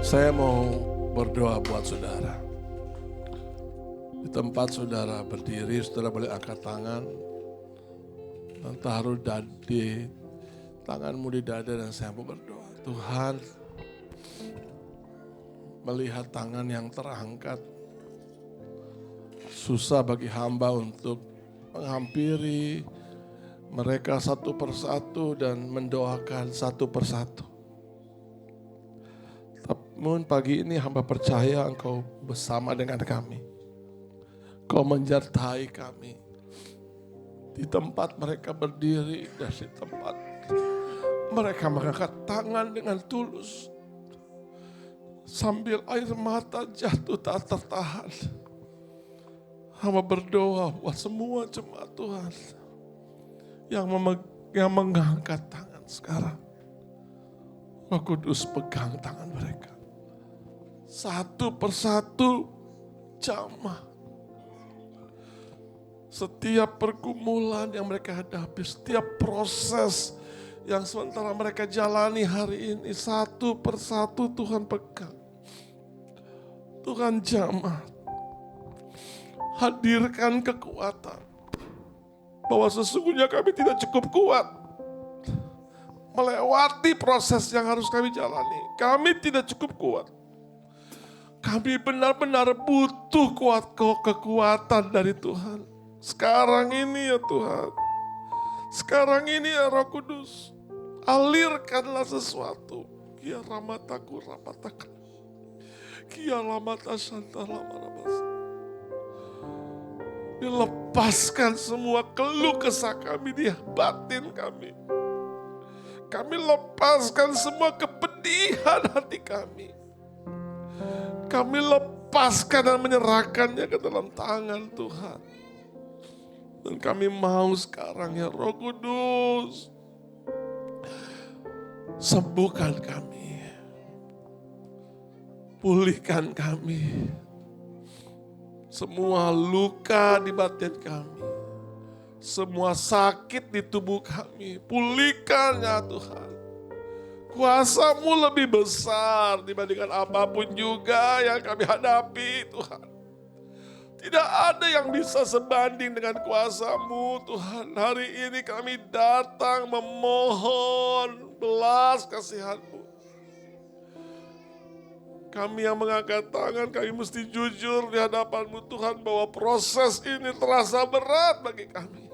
Saya mau berdoa buat saudara. Di tempat saudara berdiri, saudara boleh angkat tangan dan taruh tanganmu di dada, dan saya mau berdoa. Tuhan, melihat tangan yang terangkat, susah bagi hamba untuk menghampiri mereka satu persatu dan mendoakan satu persatu. Namun pagi ini hamba percaya Engkau bersama dengan kami. Kau menyertai kami di tempat mereka berdiri dan di tempat mereka mengangkat tangan dengan tulus. Sambil air mata jatuh tak tertahan. Hamba berdoa buat semua jemaat Tuhan yang mengangkat tangan sekarang. Roh Kudus pegang tangan mereka. Satu persatu jamah. Setiap pergumulan yang mereka hadapi, setiap proses yang sementara mereka jalani hari ini, satu persatu Tuhan pegang. Tuhan jamah. Hadirkan kekuatan. Bahwa sesungguhnya kami tidak cukup kuat melewati proses yang harus kami jalani. Kami tidak cukup kuat. Kami benar-benar butuh kekuatan dari Tuhan. Sekarang ini ya Tuhan. Sekarang ini ya Roh Kudus. Alirkanlah sesuatu. Kia ramataku rapataka. Kia lamata santa lamarabas. Dilepaskan semua keluh kesah kami di batin kami. Kami lepaskan semua kepedihan hati kami. Kami lepaskan dan menyerahkannya ke dalam tangan Tuhan. Dan kami mau sekarang ya Roh Kudus, sembuhkan kami. Pulihkan kami. Semua luka di batin kami. Semua sakit di tubuh kami. Pulihkan ya Tuhan. Kuasa-Mu lebih besar dibandingkan apapun juga yang kami hadapi Tuhan. Tidak ada yang bisa sebanding dengan kuasa-Mu Tuhan. Hari ini kami datang memohon belas kasihan-Mu. Kami yang mengangkat tangan, kami mesti jujur di hadapan-Mu Tuhan bahwa proses ini terasa berat bagi kami.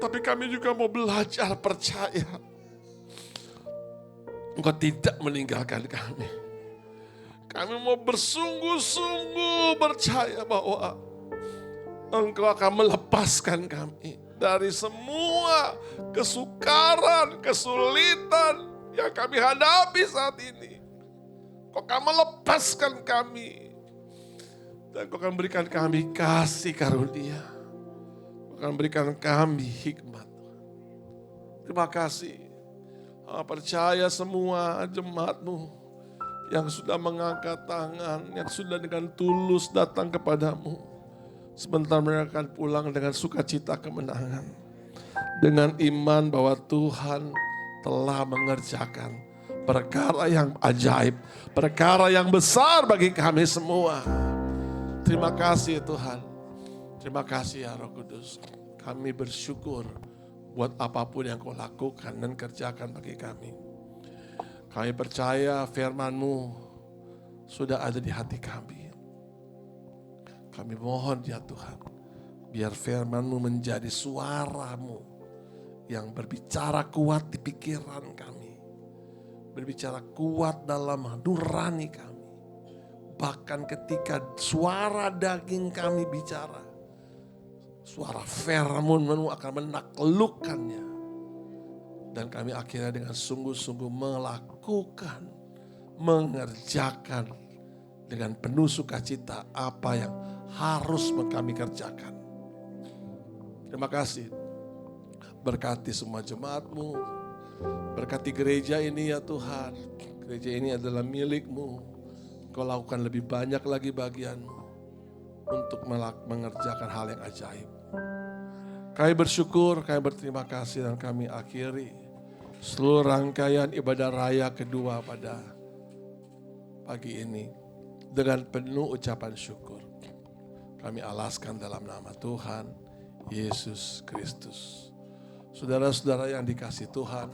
Tapi kami juga mau belajar percaya. Engkau tidak meninggalkan kami. Kami mau bersungguh-sungguh percaya bahwa Engkau akan melepaskan kami dari semua kesukaran, kesulitan yang kami hadapi saat ini. Engkau akan melepaskan kami. Dan Engkau akan berikan kami kasih karunia. Engkau akan berikan kami hikmat. Terima kasih. Percaya semua jemaat-Mu yang sudah mengangkat tangan, yang sudah dengan tulus datang kepadamu. Sebentar mereka akan pulang dengan sukacita kemenangan. Dengan iman bahwa Tuhan telah mengerjakan perkara yang ajaib, perkara yang besar bagi kami semua. Terima kasih Tuhan. Terima kasih ya Roh Kudus. Kami bersyukur buat apapun yang Kau lakukan dan kerjakan bagi kami. Kami percaya firman-Mu sudah ada di hati kami. Kami mohon ya Tuhan, biar firman-Mu menjadi suara-Mu yang berbicara kuat di pikiran kami. Berbicara kuat dalam nurani kami. Bahkan ketika suara daging kami bicara, suara firman-Mu akan menaklukkannya. Dan kami akhirnya dengan sungguh-sungguh melakukan, mengerjakan dengan penuh sukacita apa yang harus kami kerjakan. Terima kasih. Berkati semua jemaat-Mu. Berkati gereja ini ya Tuhan. Gereja ini adalah milik-Mu. Kau lakukan lebih banyak lagi bagian-Mu untuk mengerjakan hal yang ajaib. Kami bersyukur, kami berterima kasih dan kami akhiri seluruh rangkaian ibadah raya kedua pada pagi ini dengan penuh ucapan syukur. Kami alaskan dalam nama Tuhan Yesus Kristus. Saudara-saudara yang dikasih Tuhan,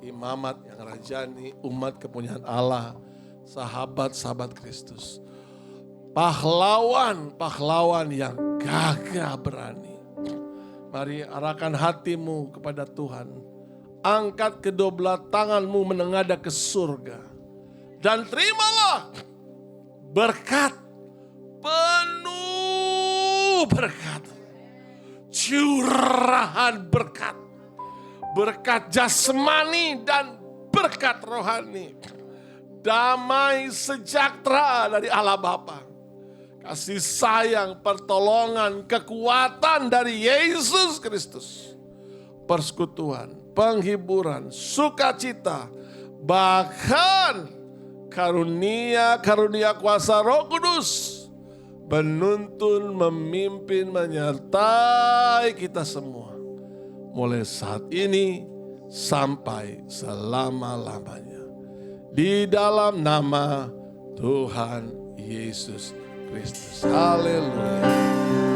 imamat yang rajani, umat kepunyaan Allah, sahabat-sahabat Kristus, pahlawan-pahlawan yang gagah berani. Mari arahkan hatimu kepada Tuhan. Angkat kedua belah tanganmu menengadah ke surga. Dan terimalah berkat, penuh berkat. Curahan berkat. Berkat jasmani dan berkat rohani. Damai sejahtera dari Allah Bapa. Kasih sayang, pertolongan, kekuatan dari Yesus Kristus. Persekutuan, penghiburan, sukacita, bahkan karunia kuasa Roh Kudus menuntun, memimpin, menyertai kita semua. Mulai saat ini sampai selama-lamanya. Di dalam nama Tuhan Yesus Kristus. Haleluya.